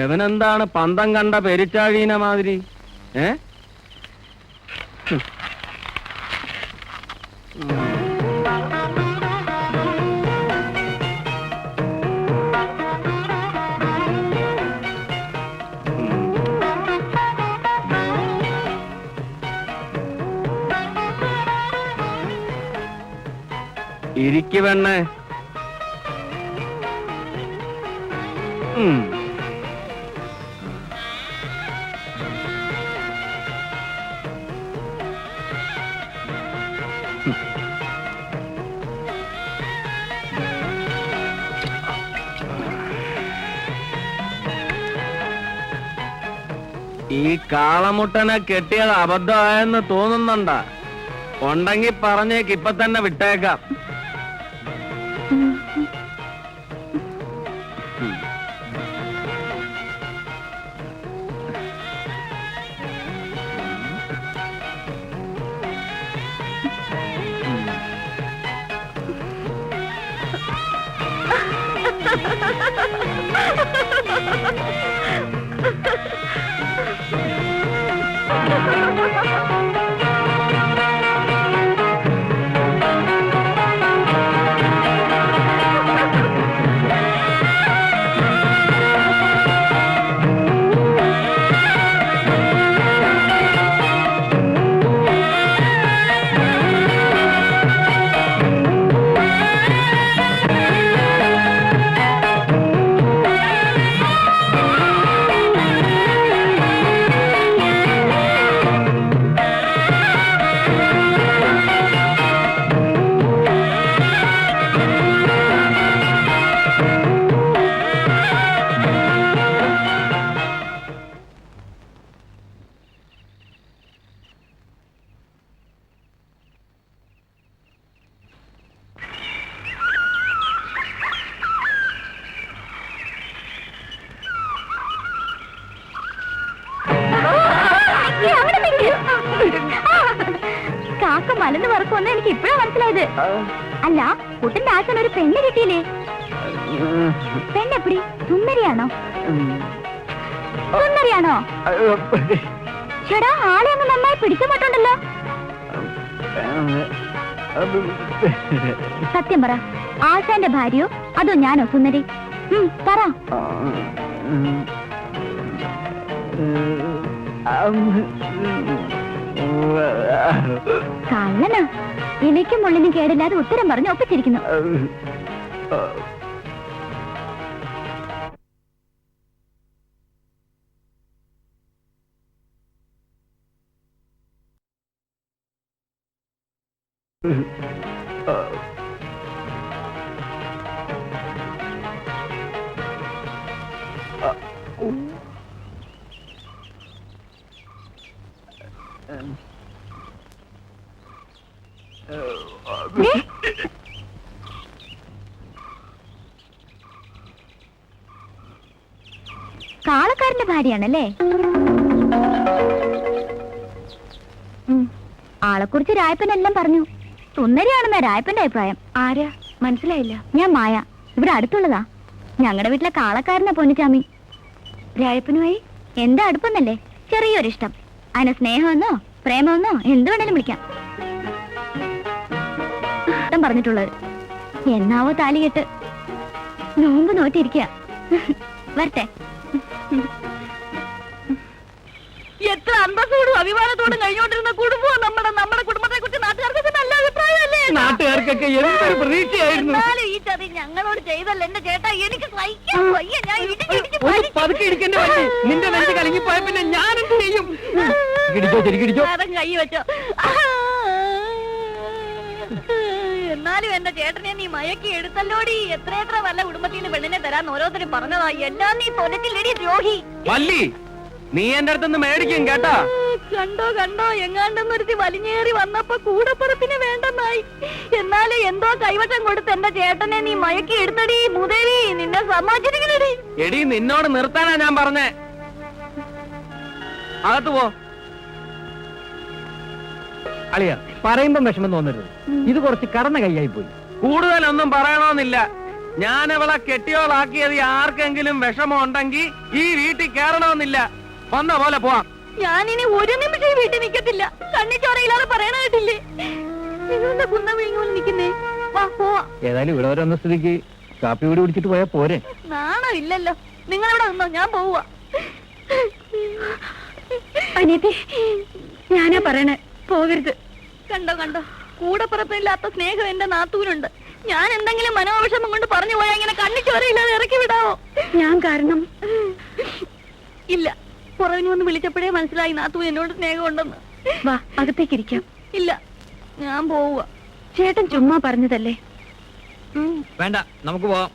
എവനെന്താണ് പന്തം കണ്ട പെരിച്ചാഴീന മാതിരി? ഇരിക്കു പെണ്ണേ. ഈ കാളമുട്ടനെ കെട്ടിയത് അബദ്ധമായെന്ന് തോന്നുന്നുണ്ടാ? ഉണ്ടെങ്കിൽ പറഞ്ഞേക്ക്, ഇപ്പൊ തന്നെ വിട്ടേക്കാം.
കാക്ക മലന്ന് പറക്കുമെന്ന് എനിക്ക് ഇപ്പഴാ മനസ്സിലായത്. അല്ല, കുട്ടന്റെ ആശാൻ ഒരു പെണ്ണ് കിട്ടിയില്ലേ? പെണ്ണെപ്പടി? സുന്ദരിയാണോ? സുന്ദരിയാണോ? ചേടാ, ആളെ അങ്ങ് നന്നായി പിടിച്ചമാട്ടുണ്ടല്ലോ. സത്യം പറ, ആശാന്റെ ഭാര്യയോ അതോ ഞാനോ സുന്ദരി? പറ. കള്ളനാ, ഇലയ്ക്കും മുള്ളിനും കേടില്ലാതെ ഉത്തരം പറഞ്ഞ് ഒപ്പിച്ചിരിക്കുന്നു. കാളക്കാരന്റെ ഭാര്യയാണല്ലേ? ആളെക്കുറിച്ച് രായപ്പനെല്ലാം പറഞ്ഞു. സുന്ദരിയാണെന്ന രായപ്പന്റെ അഭിപ്രായം. ആരാ? മനസ്സിലായില്ല. ഞാൻ മായ, ഇവിടെ അടുത്തുള്ളതാ. ഞങ്ങളുടെ വീട്ടിലെ കാളക്കാരനാ പൊന്നിച്ചാമി. രായപ്പനുമായി എന്താ അടുപ്പൊന്നല്ലേ? ചെറിയൊരിഷ്ടം. അതിനെ സ്നേഹമെന്നോ പ്രേമമെന്നോ എന്ത് വേണേലും വിളിക്കാം. ഇഷ്ടം പറഞ്ഞിട്ടുള്ളത്. എന്നാവോ താലികെട്ട് നോമ്പ് നോറ്റിരിക്കുക. വരട്ടെ.
എത്ര അന്തസ്സോടും അഭിമാനത്തോടും കഴിഞ്ഞോണ്ടിരുന്ന കുടുംബം നമ്മുടെ കുടുംബത്തെ കുറിച്ച് നാട്ടുകാർക്ക് നല്ല അഭിപ്രായമല്ലേ?
നാട്ടുകാർക്കൊക്കെ എന്തൊരു പ്രതീക്ഷയായിരുന്നു.
ഈ ചതി ഞങ്ങളോട് ചെയ്തല്ല എന്റെ ചേട്ടാ. എനിക്ക് സഹിക്കാൻ വയ്യ. ഞാൻ
ഒന്ന് പതുക്കെ ഇരിക്കേണ്ടി വരും. നിന്റെ നെഞ്ച് കലങ്ങിപ്പോയ പിന്നെ ഞാൻ എന്ത് ചെയ്യും? കിടിച്ചോ ശരിക്കിടിച്ചോ.
കൈ വെച്ചോ. എന്നാലും എന്റെ ചേട്ടനെ നീ മയക്കി എടുത്തല്ലോടി. എത്ര വല്ല കുടുംബത്തിന് പെണ്ണിനെ തരാൻ ഓരോരുത്തരും പറഞ്ഞതാ. എല്ലാം നീ തൊലറ്റില്ലടി ദ്രോഹി.
വല്ലി, നീ എന്റെ അടുത്തൊന്ന് മേടിക്കും കേട്ടാ.
കണ്ടോ എങ്ങാണ്ടെന്നൊരുത്തി വലിഞ്ഞേറി വന്നപ്പോ കൂടപ്പുറപ്പിന് വേണ്ടെന്നായി. എന്നാലും എന്തോ കൈവശം കൊടുത്ത് എന്റെ ചേട്ടനെ നീ മയക്കി എടുത്തടി. മുതേവി, നിന്നെ സമ്മതിച്ചിരിക്കണടി.
എടി, നിന്നോട് നിർത്താനാ ഞാൻ പറഞ്ഞേ. അകത്ത് പോ.
അളിയ, പറയുമ്പോ വിഷമം തോന്നരുത്. ഇത് കുറച്ച് കടന്ന കൈയായി പോയി.
കൂടുതലൊന്നും പറയണമെന്നില്ല. ഞാൻ അവളെ കെട്ടിയോളാക്കിയത് ആർക്കെങ്കിലും വിഷമം ഉണ്ടെങ്കിൽ ഈ വീട്ടിൽ കയറണമെന്നില്ല. വന്ന പോലെ പോവാം.
ഞാനിനി ഒരു നിമിഷം ഈ വീട്ടിൽ നിൽക്കത്തില്ല. കണ്ണിച്ചോറയില്ലാതെ പറയണ കേട്ടില്ലേ? നിങ്ങളുടെ കുന്ന വിഴുങ്ങോല് നിൽക്കുന്നേ. വാ പോവാ.
ഏതായാലും ഇവിടെ വന്ന സ്ഥിതിക്ക് കാപ്പി കൂടി കുടിച്ചിട്ട് പോയാ പോരെ?
നാണോ ഇല്ലല്ലോ. നിങ്ങളിവിടെ നിന്നോ, ഞാൻ പോവാ.
അനിയത്തി, ഞാനാ പറയണേ, പോകരുത്.
കണ്ടോ കൂടെ പുറപ്പില്ലാത്ത സ്നേഹം എന്റെ നാത്തൂനുണ്ട്. ഞാൻ എന്തെങ്കിലും മനോവിഷമം കൊണ്ട് പറഞ്ഞു പോയാ ഇങ്ങനെ കണ്ണിച്ചോരയില്ലാതെ ഇറക്കി വിടാവോ?
ഞാൻ കാരണം
ഇല്ല. പുറവിന് വന്ന് വിളിച്ചപ്പോഴേ മനസ്സിലായി നാത്തൂൻ എന്നോട് സ്നേഹമുണ്ടെന്ന്.
വാ, അകത്തേക്കിരിക്കാം.
ഇല്ല, ഞാൻ പോവുക.
ചേട്ടൻ ചുമ്മാ പറഞ്ഞതല്ലേ.
വേണ്ട, നമുക്ക് പോവാം.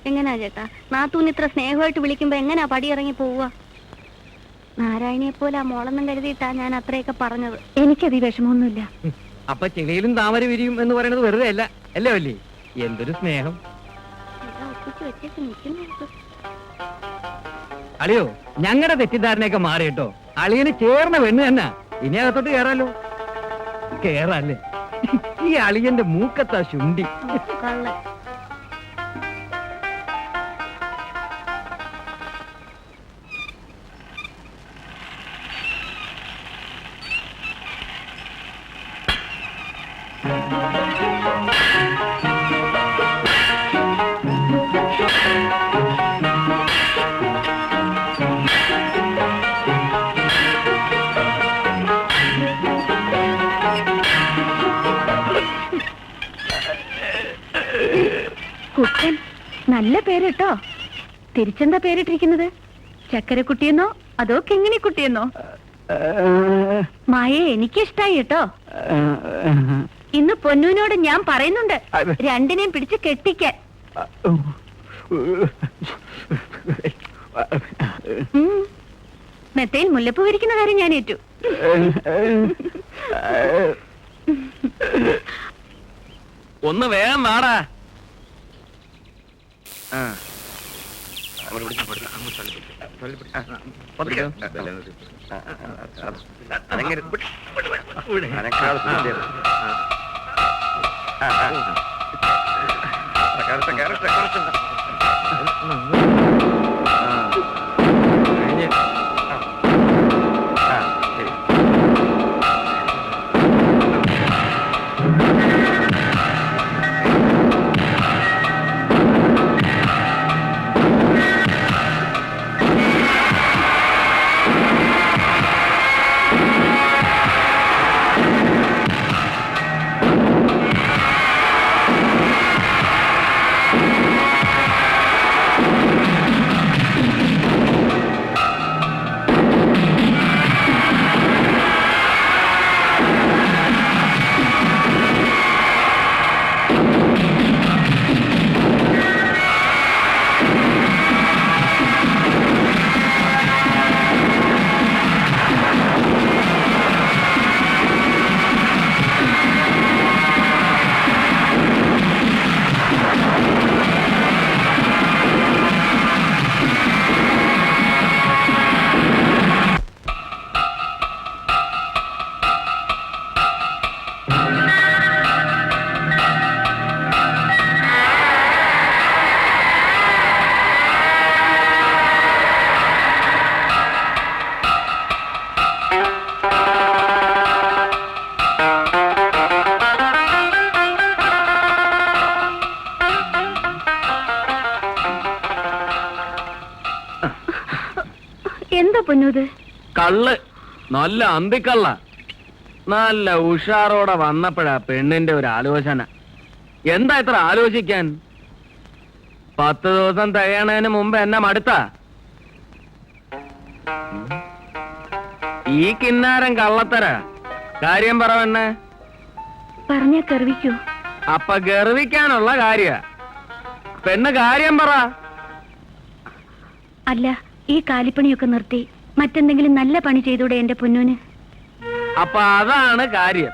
എങ്ങനാ ചേട്ടാ, നാത്തൂൻ ഇത്ര സ്നേഹമായിട്ട് വിളിക്കുമ്പോ എങ്ങനാ പടിയിറങ്ങി പോവുക? നാരായണിയെ പോലെ ആ മോളെന്നും കരുതിയിട്ടാ ഞാൻ അത്രയൊക്കെ പറഞ്ഞത്. എനിക്കത് വിഷമമൊന്നുമില്ല.
അപ്പൊ ചെളിയിലും താമര വിരിയും എന്ന് പറയുന്നത് വെറുതെ അല്ല അല്ലേ വല്ലി? എന്തൊരു സ്നേഹം. അളിയോ, ഞങ്ങളുടെ തെറ്റിദ്ധാരണയൊക്കെ മാറി കേട്ടോ. അളിയന് ചേർന്ന പെണ്ണ് തന്നെ. ഇനി അകത്തോട്ട് കേറാലോ. കേറാല്ലേ? ഈ അളിയന്റെ മൂക്കത്താ ശുണ്ടി.
കുട്ടൻ, നല്ല പേര് കേട്ടോ. തിരിച്ചെന്താ പേരിട്ടിരിക്കുന്നത്? ചക്കരക്കുട്ടിയെന്നോ അതോ കിങ്ങിണിക്കുട്ടിയെന്നോ? മായേ എനിക്കിഷ്ടായി കേട്ടോ. ഇന്ന് പൊന്നൂനോട് ഞാൻ പറയുന്നുണ്ട്, രണ്ടിനെയും പിടിച്ച് കെട്ടിക്കാൻ. മെത്തയിൽ മുല്ലപ്പൂ വിരിക്കുന്ന കാര്യം ഞാൻ ഏറ്റു.
ഒന്ന് വേഗം വാടാ. കള്ള് നല്ല അന്തിക്കള്ള. നല്ല ഉഷാറോടെ വന്നപ്പോഴാ പെണ്ണിന്റെ ഒരു ആലോചന. എന്താ ഇത്ര ആലോചിക്കാൻ? 10 ദിവസം തികയണതിന് മുമ്പ് എന്നെ മടുത്ത. ഈ കിന്നാരം കള്ളത്തര. കാര്യം പറ പെണ്ണെ.
പറഞ്ഞ കറിവിക്കൂ.
അപ്പൊ ഗർവിക്കാനുള്ള കാര്യ. പെണ്ണ് കാര്യം പറ.
അല്ല, ഈ കാലിപ്പണിയൊക്കെ നിർത്തി മറ്റെന്തെങ്കിലും നല്ല പണി ചെയ്തൂടെ എന്റെ പൊന്നൂന്?
അപ്പൊ അതാണ് കാര്യം.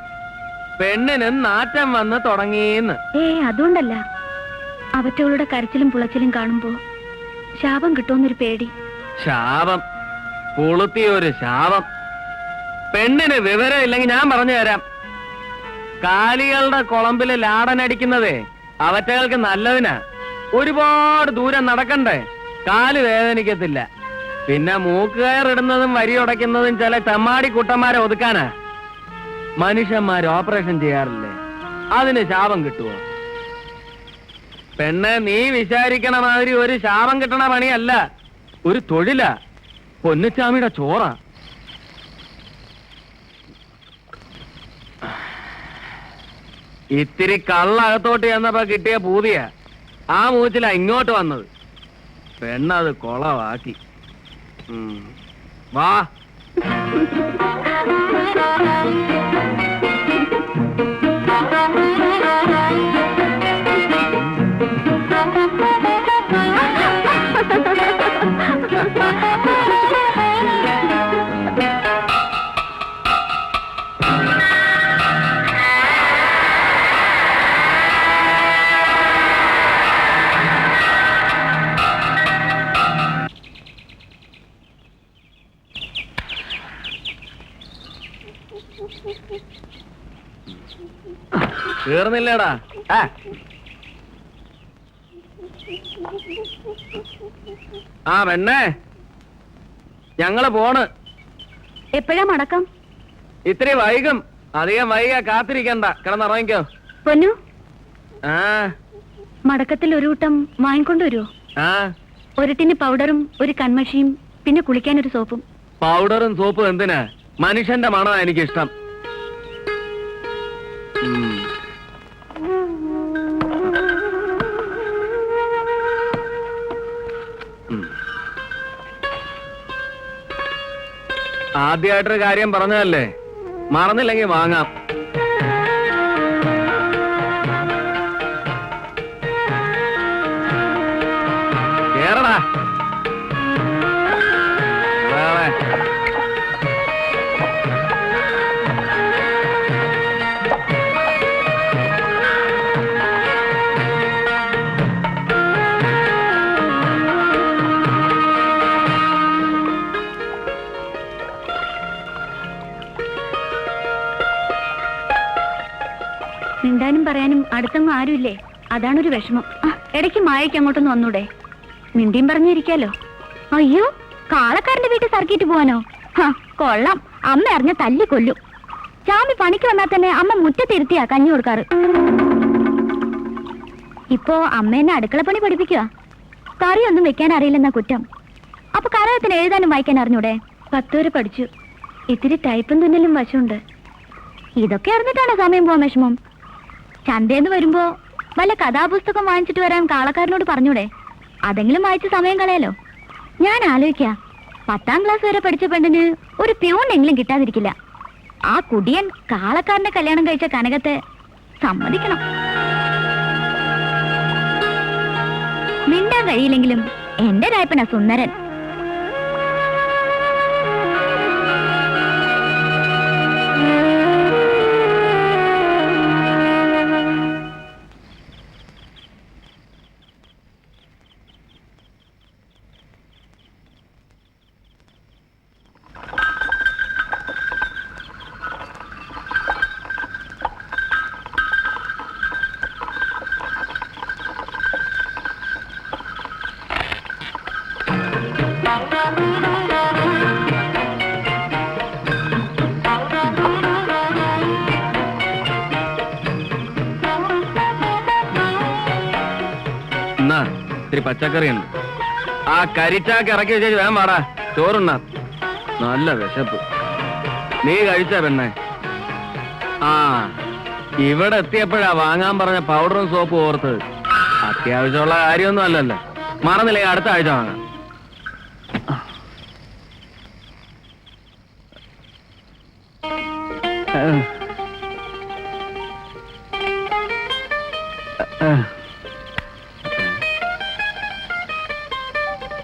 പെണ്ണിന് നാറ്റം വന്ന് തുടങ്ങിയെന്ന്.
അതുകൊണ്ടല്ല, അവറ്റവളുടെ കരച്ചിലും പുളച്ചിലും കാണുമ്പോ ശാപം കിട്ടുമെന്നൊരു പേടി.
ശാപം? പുളുത്തിയൊരു ശാപം. പെണ്ണിന് വിവരം ഇല്ലെങ്കിൽ ഞാൻ പറഞ്ഞു തരാം. കാലികളുടെ കുളമ്പില് ലാടനടിക്കുന്നതേ അവറ്റകൾക്ക് നല്ലതിനാ. ഒരുപാട് ദൂരം നടക്കണ്ടേ, കാല് വേദനിക്കത്തില്ല. പിന്നെ മൂക്കുകയറിടുന്നതും വരിയുടയ്ക്കുന്നതും ചില തെമ്മാടി കുട്ടന്മാരെ ഒതുക്കാനാ. മനുഷ്യന്മാർ ഓപ്പറേഷൻ ചെയ്യാറില്ലേ, അതിന് ശാപം കിട്ടുവോ? പെണ്ണ്, നീ വിചാരിക്കണ മാതിരി ഒരു ശാപം കിട്ടണ പണിയല്ല, ഒരു തൊഴിലാ. പൊന്നുച്ചാമിയുടെ ചോറ. ഇത്തിരി കള്ളകത്തോട്ട് ചെന്നപ്പോ കിട്ടിയ പൂതിയ ആ മൂച്ചില ഇങ്ങോട്ട് വന്നത്. പെണ്ണത് കൊളവാക്കി. വാ. തീർന്നില്ലേടാ? ആ പെണ്ണേ, ഞങ്ങള് പോണ്.
എപ്പോഴാ മടക്കം?
ഇത്തിരി വൈകും. അധികം വൈകാ കാത്തിരിക്കണ്ട, കിടന്നിറങ്ങിക്കോ.
പൊന്നു,
ആ
മടക്കത്തിൽ ഒരു കൂട്ടം വാങ്ങിക്കൊണ്ടുവരുമോ?
ആ
ഒരു ടിന് പൗഡറും ഒരു കൺമഷിയും പിന്നെ കുളിക്കാൻ ഒരു സോപ്പും.
പൗഡറും സോപ്പും എന്തിനാ? മനുഷ്യന്റെ മണമാ എനിക്കിഷ്ടം. ആദ്യമായിട്ടൊരു കാര്യം പറഞ്ഞതല്ലേ, മറന്നില്ലെങ്കിൽ വാങ്ങാം. കേറടാ.
മിണ്ടാനും പറയാനും അടുത്തൊന്നും ആരുമില്ലേ, അതാണൊരു വിഷമം. ഇടയ്ക്ക് മായയ്ക്ക് അങ്ങോട്ടൊന്ന് വന്നൂടെ? മിണ്ടിയും പറഞ്ഞിരിക്കാലോ. അയ്യോ, കാളക്കാരന്റെ വീട്ടിൽ സർക്കിട്ട് പോവാനോ? കൊള്ളാം, അമ്മ അറിഞ്ഞ തല്ലി കൊല്ലും. ചാമി പണിക്ക് വന്നാൽ തന്നെ അമ്മ മുറ്റത്തിരുത്തിയാ കഞ്ഞി കൊടുക്കാറ്. ഇപ്പോ അമ്മ എന്നെ അടുക്കള പണി പഠിപ്പിക്കുക. കറിയൊന്നും വെക്കാൻ അറിയില്ലെന്ന കുറ്റം. അപ്പൊ കരകത്തിന് എഴുതാനും വായിക്കാൻ അറിഞ്ഞൂടെ? 10 വരെ പഠിച്ചു. ഇത്തിരി ടൈപ്പും തുന്നലും വശമുണ്ട്. ഇതൊക്കെ അറിഞ്ഞിട്ടാണ് സമയം പോവാൻ വിഷമം. ചന്തേന്ന് വരുമ്പോ വല്ല കഥാപുസ്തകം വാങ്ങിച്ചിട്ട് വരാൻ കാളക്കാരനോട് പറഞ്ഞൂടെ? അതെങ്കിലും വായിച്ച് സമയം കളയാലോ. ഞാൻ ആലോചിക്ക, 10ാം ക്ലാസ് വരെ പഠിച്ച പെണ്ണിന് ഒരു പ്യൂണെങ്കിലും കിട്ടാതിരിക്കില്ല. ആ കുടിയൻ കാളക്കാരന്റെ കല്യാണം കഴിച്ച കനകത്തെ സമ്മതിക്കണം. മിണ്ടാൻ കഴിയില്ലെങ്കിലും എന്റെ രായപ്പന സുന്ദരൻ.
ഇത്തിരി പച്ചക്കറി ഉണ്ട്. ആ കരിച്ചാക്ക് ഇറക്കി വെച്ചേച്ച് വേഗം പാടാ, ചോറുണ്ണ. നല്ല വിശപ്പ്. നീ കഴിച്ച പെണ്ണെ? ആ, ഇവിടെ എത്തിയപ്പോഴാ വാങ്ങാൻ പറഞ്ഞ പൗഡറും സോപ്പും ഓർത്ത്. അത്യാവശ്യമുള്ള കാര്യമൊന്നും അല്ലല്ലോ. മറന്നില്ലേ, അടുത്ത ആഴ്ച വാങ്ങാം.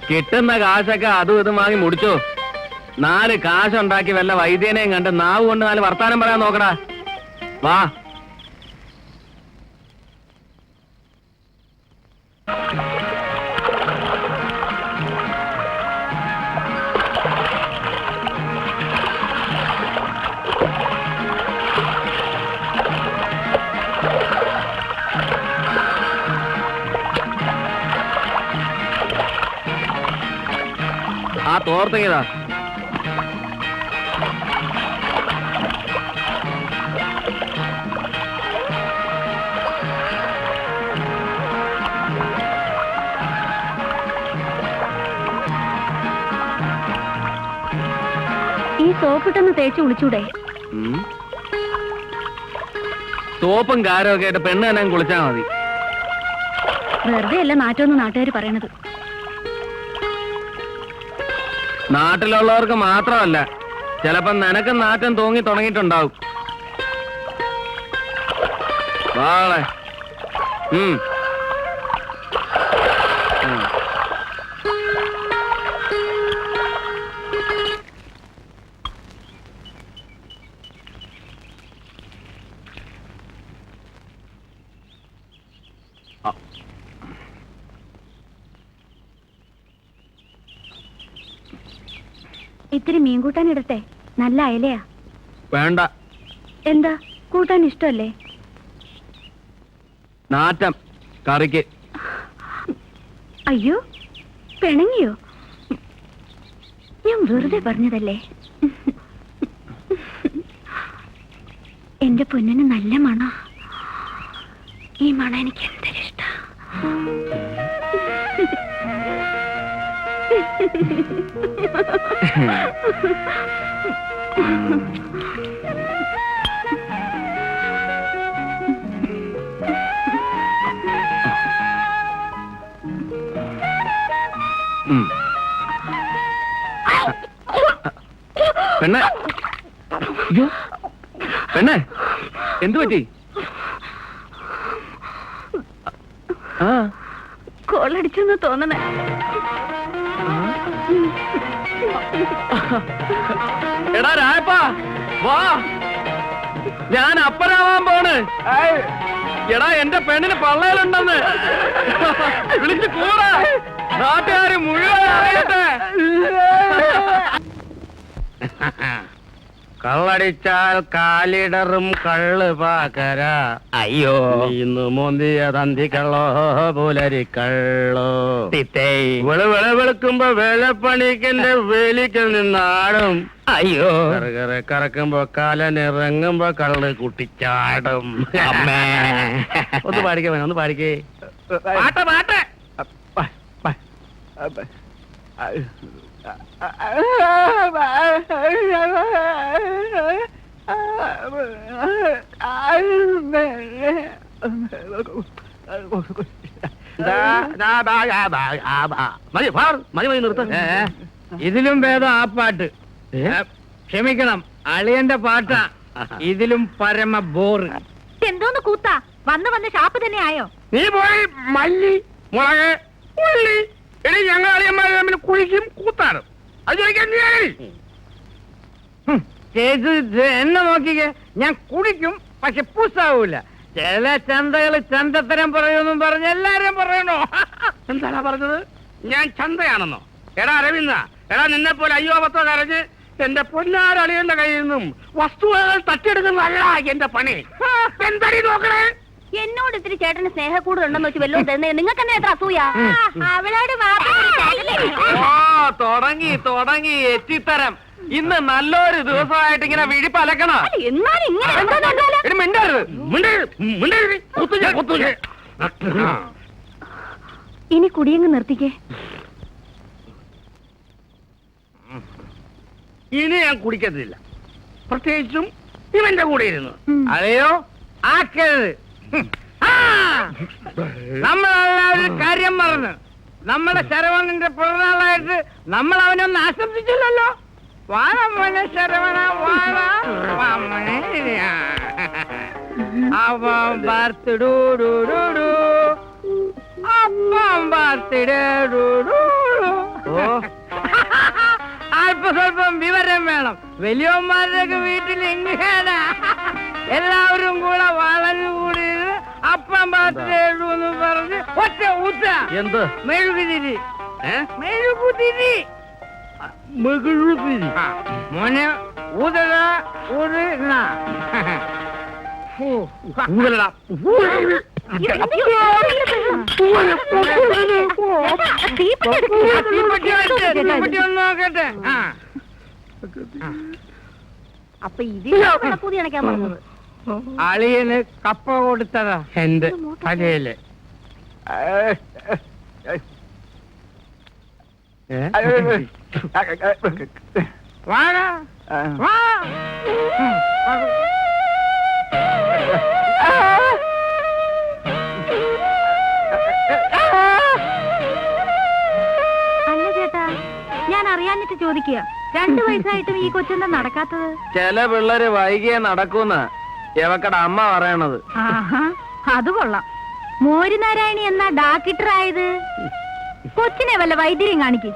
കിട്ടുന്ന കാശൊക്കെ അതും ഇതും വാങ്ങി മുടിച്ചോ. 4 കാശുണ്ടാക്കി വല്ല വൈദ്യനെയും കണ്ട് നാവ് കൊണ്ട് 4 വർത്താനം പറയാൻ നോക്കടാ. വാ. ആ തോർത്തങ്ങിയതാ.
ഈ സോപ്പിട്ടൊന്ന് തേച്ച് കുളിച്ചൂടെ?
സോപ്പും കാരമൊക്കെ ആയിട്ട് പെണ്ണ് തന്നെ കുളിച്ചാ മതി.
വെറുതെ അല്ല നാറ്റോന്ന് നാട്ടുകാർ പറയണത്.
നാട്ടിലുള്ളവർക്ക് മാത്രമല്ല, ചിലപ്പോ നിനക്ക് നാറ്റം തോന്നി തുടങ്ങിയിട്ടുണ്ടാവും. വാളെ.
ഇത്തിരി മീൻ കൂട്ടാൻ ഇടട്ടെ? നല്ല അയലയാ.
വേണ്ട.
എന്താ, കൂട്ടാൻ ഇഷ്ടല്ലേ?
നാറ്റം കറിക്ക്.
അയ്യോ, പിണങ്ങിയോ? ഞാൻ വെറുതെ പറഞ്ഞതല്ലേ. എന്റെ പൊന്നിന് നല്ല മണം. ഈ മണം എനിക്ക് എന്തൊരിഷ്ട.
പെണ്ണെ, പെണ്ണെ, എന്തു പറ്റി? ആ,
കോളടിച്ചെന്ന് തോന്നണേ.
എടാ രായപ്പാ, വാ, ഞാൻ അപ്പനാവാൻ പോണ്. എടാ, എന്റെ പെണ്ണിന് പള്ളയിലുണ്ടെന്ന് വിളിച്ച് കൂടാ. നാട്ടുകാര് മുഴുവൻ അറിയട്ടെ. കള്ളടിച്ചാൽ കാലിടറും കള്ള് പാക്കര.
അയ്യോ,
ഇന്ന് മോന്തിയ തന്തി കള്ളോ പുലരി കള്ളോ. വെളുക്കുമ്പോ വേലപ്പണിക്കെന്റെ വേലിക്കൽ നിന്നാടും.
അയ്യോ,
കറക്കുമ്പോ കാലനിറങ്ങുമ്പോ കള്ള് കുട്ടിച്ചാടും.
അമ്മേ.
ഒന്ന് പാടിക്കേ, ഒന്ന് പാടിക്കേ.
പാട്ട് പാട്ട്.
മതി നിർത്ത. ഇതിലും ഭേദം ആ പാട്ട്. ക്ഷമിക്കണം, അളിയന്റെ പാട്ടാ. ഇതിലും പരമ ബോറ്.
എന്തോന്ന് കൂത്താ? വന്ന് ഷാപ്പ് തന്നെ ആയോ?
നീ പോയി മല്ലി, മുളക്, ഉള്ളി. എടി, ഞങ്ങൾ അളിയന്മാർ തമ്മിൽ കുഴിക്കും കൂത്താടും. അത് ചോദിക്കാൻ നീ
ചേച്ചി എന്നെ നോക്കിക്കേ, ഞാൻ കുടിക്കും, പക്ഷെ പൂസാവൂല. ചില ചന്തകള് ചന്തത്തരം പറയുമെന്നും പറഞ്ഞ് എല്ലാരും പറയണോ?
എന്താണ് പറഞ്ഞത്? ഞാൻ ചന്തയാണെന്നോ? എടാ അരവിന്ദ, എടാ നിന്നെ പോലെ അയ്യോ പത്തോ കരഞ്ഞ് എന്റെ പൊന്നാരളിയന്റെ കയ്യിൽ നിന്നും വസ്തുവകൾ തട്ടിയെടുക്കുന്നതല്ല എന്റെ പണി. എന്താടി നോക്കണേ?
എന്നോട് ഇത്തിരി ചേട്ടന് സ്നേഹക്കൂടുണ്ടെന്ന് വെച്ച് വല്ലതും തരുന്നേ. നിങ്ങൾക്ക് തന്നെ എത്ര അസൂയ? അവളോട്
തുടങ്ങി എത്തിത്തരം. ഇന്ന് നല്ലൊരു ദിവസമായിട്ട് ഇങ്ങനെ വിഴിപ്പലക്കണ.
എന്നാലും ഇനി കുടിയങ്ങ് നിർത്തിക്കേ.
ഇനി ഞാൻ കുടിക്കത്തില്ല. പ്രത്യേകിച്ചും ഇവന്റെ കൂടെ ഇരുന്നു.
അതെയോ ആക്കരുത്. നമ്മളെല്ലാവരും കാര്യം പറഞ്ഞു. നമ്മുടെ ശരവണന്റെ പിറന്നാളായിട്ട് നമ്മൾ അവനൊന്ന് ആശംസിച്ചില്ലല്ലോ. വാഴമോനെ ശരവണ വാഴ അവൻ ബർത്ത്ഡൂ അപ്പം ബർത്ത്ഡേ അല്പ സ്വല്പം വിവരം വേണം. വലിയവന്മാരുടെയൊക്കെ വീട്ടിൽ എങ്ങനെയാണ് എല്ലാവരും കൂടെ വളഞ്ഞുകൂടി അപ്പം ബർത്ത്ഡേ എന്ന് പറഞ്ഞ് ഒറ്റ ഊത്ത.
എന്ത്
മെഴുകുതിരി മെഴുകുതിരി മെഴുകുതിരി മോനെ ഊതട ഊതട ഊതട നോക്കട്ടെ.
അപ്പൊ ഇതിനാ വിളക്കൂതി അണയ്ക്കാൻ പറഞ്ഞത്.
അളിയന് കപ്പ കൊടുത്തതാ എന്റെ തലയില്. വാടാ വാ.
അല്ല ചേട്ടാ, ഞാൻ അറിയാഞ്ഞിട്ട് ചോദിക്കുക, 2 വയസ്സായിട്ടും ഈ കൊച്ചെന്താ നടക്കാത്തത്?
ചില പിള്ളേര് വൈകിയേ നടക്കൂന്ന എവക്കട അമ്മ പറയണത്.
ആഹാ, അത് കൊള്ളാം. മോരുനാരായണി എന്നാ ഡാക്ടർ ആയത്? കൊച്ചിനെ വല്ല വൈദ്യരെയും കാണിക്കും.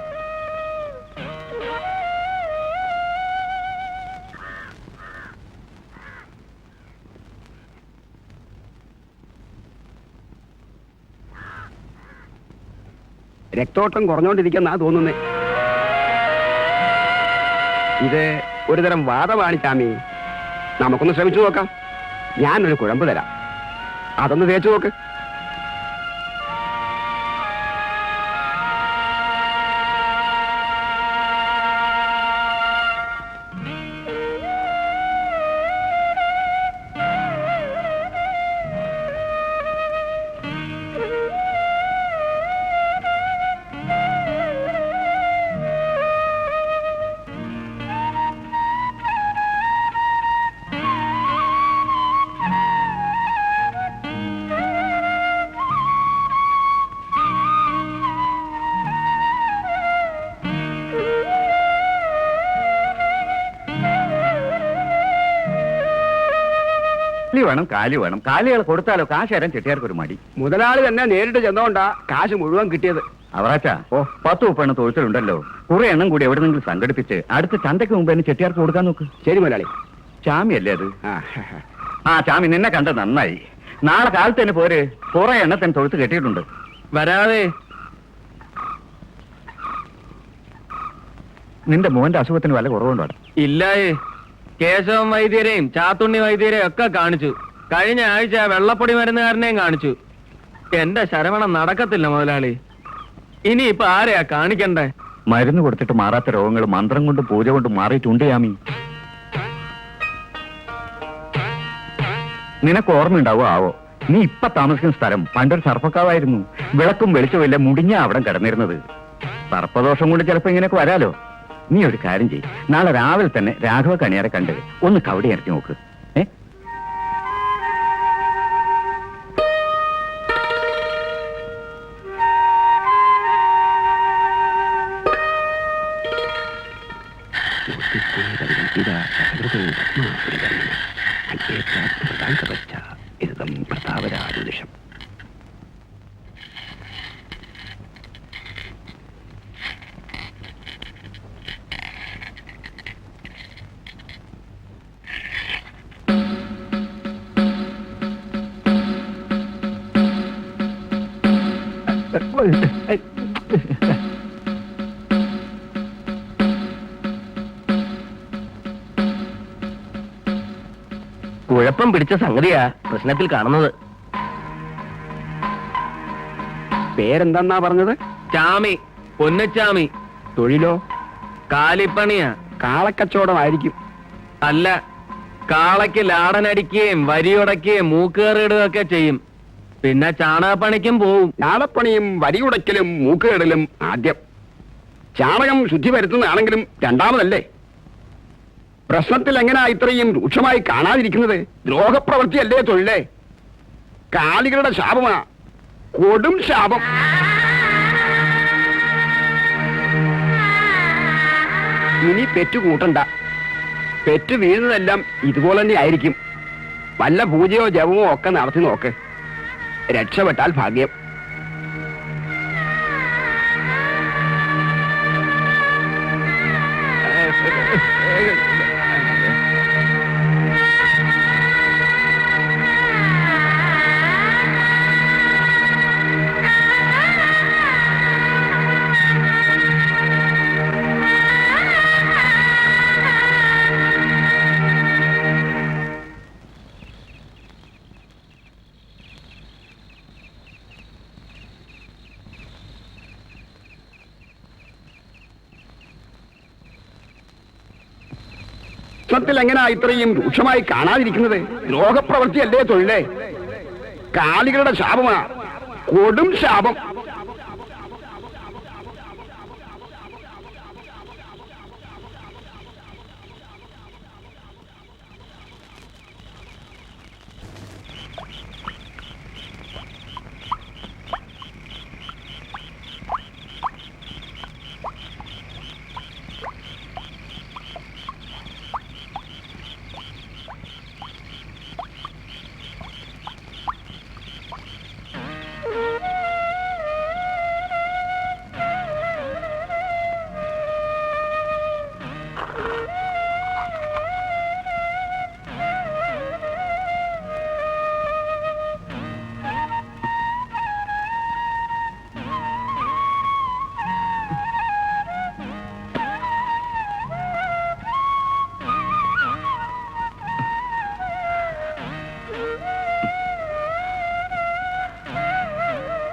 രക്തോട്ടം കുറഞ്ഞോണ്ടിരിക്കുന്ന തോന്നുന്നേ. ഇത് ഒരുതരം വാദമാണ് ചാമി. നമുക്കൊന്ന് ശ്രമിച്ചു നോക്കാം. ഞാനൊരു കുഴമ്പ് തരാം, അതൊന്ന് തേച്ചു നോക്ക്.
വേണം കാലി വേണം. കാലികൾ കൊടുത്താലോ കാശ് തരാൻ ചെട്ടിയാർക്ക് ഒരു മടി.
മുതലാളി തന്നെ നേരിട്ട് ചെന്നോണ്ടാ കാശ് മുഴുവൻ കിട്ടിയത്.
അവറാച്ചാ 10-30 തൊഴുത്തിലുണ്ടല്ലോ. കുറെ എണ്ണം കൂടി എവിടെന്നെങ്കിലും സംഘടിപ്പിച്ച് അടുത്ത ചന്തയ്ക്ക് മുമ്പ് തന്നെ ചെട്ടിയാർക്ക് കൊടുക്കാൻ നോക്ക്.
ശരി മുതലാളി.
ചാമിയല്ലേ അത്? ആ ചാമി, നിന്നെ കണ്ടത് നന്നായി. നാളെ കാലത്ത് തന്നെ പോര്. കുറെ എണ്ണത്തിന് തൊഴുത്ത് കെട്ടിയിട്ടുണ്ട്.
വരാതെ.
നിന്റെ മോന്റെ അസുഖത്തിന് വല്ല കുറവുണ്ടോ?
ഇല്ലായേ. കേശവൻ വൈദ്യരെയും ചാത്തുണ്ണി വൈദ്യരെയും ഒക്കെ കാണിച്ചു. കഴിഞ്ഞ ആഴ്ച വെള്ളപ്പൊടി മരുന്നുകാരനെയും കാണിച്ചു. എന്റെ ശരവണം നടക്കത്തില്ല മുതലാളി. ഇനിയിപ്പൊ ആരെയാ കാണിക്കണ്ടേ?
മരുന്ന് കൊടുത്തിട്ട് മാറാത്ത രോഗങ്ങൾ മന്ത്രം കൊണ്ടും പൂജ കൊണ്ടും മാറിയിട്ടുണ്ട് യാമി. നിനക്ക് ഓർമ്മയുണ്ടാവോ ആവോ, നീ ഇപ്പൊ താമസിക്കുന്ന സ്ഥലം പണ്ടൊരു സർപ്പക്കാവായിരുന്നു. വിളക്കും വെളിച്ചമില്ല, മുടിഞ്ഞ അവിടെ കിടന്നിരുന്നത്. സർപ്പദോഷം കൊണ്ട് ചിലപ്പോ ഇങ്ങനെയൊക്കെ വരാലോ. നീ ഒരു കാര്യം ചെയ്യ്, നാളെ രാവിലെ തന്നെ രാഘവ കണിയാരെ കണ്ട് ഒന്ന് കവടി ഇറക്കി നോക്ക്.
പ്രതാപരാജുഷം
കുഴപ്പം പിടിച്ച സംഗതിയാ പ്രശ്നത്തിൽ കാണുന്നത്.
പേരെന്താ പറഞ്ഞത്?
ചാമി, പൊന്നച്ചാമി.
തൊഴിലോ?
കാലിപ്പണിയാ.
കാളക്കച്ചവടമായിരിക്കും.
അല്ല, കാളയ്ക്ക് ലാടനടിക്കുകയും വരിയുടയ്ക്കുകയും മൂക്കേറിടുകയും ഒക്കെ ചെയ്യും. പിന്നെ ചാണകപ്പണിക്കും പോവും.
ഞാളപ്പണിയും വരിയുടയ്ക്കലും മൂക്കുകേടലും ആദ്യം. ചാണകം ശുദ്ധി വരുത്തുന്നതാണെങ്കിലും രണ്ടാമതല്ലേ. പ്രശ്നത്തിൽ എങ്ങനെയാ ഇത്രയും രൂക്ഷമായി കാണാതിരിക്കുന്നത്? ദ്രോഹപ്രവൃത്തിയല്ലേ തൊഴിലേ? കാലികളുടെ ശാപമാ, കൊടും ശാപം. ഇനി പെറ്റു കൂട്ടണ്ട. പെറ്റു വീഴുന്നതെല്ലാം ഇതുപോലെ തന്നെ ആയിരിക്കും. വല്ല പൂജയോ ജപമോ ഒക്കെ നടത്തി നോക്ക്. രക്ഷപ്പെട്ടാൽ ഭാഗ്യം. പ്രശ്നത്തിൽ എങ്ങനെയാ ഇത്രയും രൂക്ഷമായി കാണാതിരിക്കുന്നത്? ദ്രോഹപ്രവൃത്തിയല്ലേ തൊഴിലേ? കാലികളുടെ ശാപമാ, കൊടും ശാപം.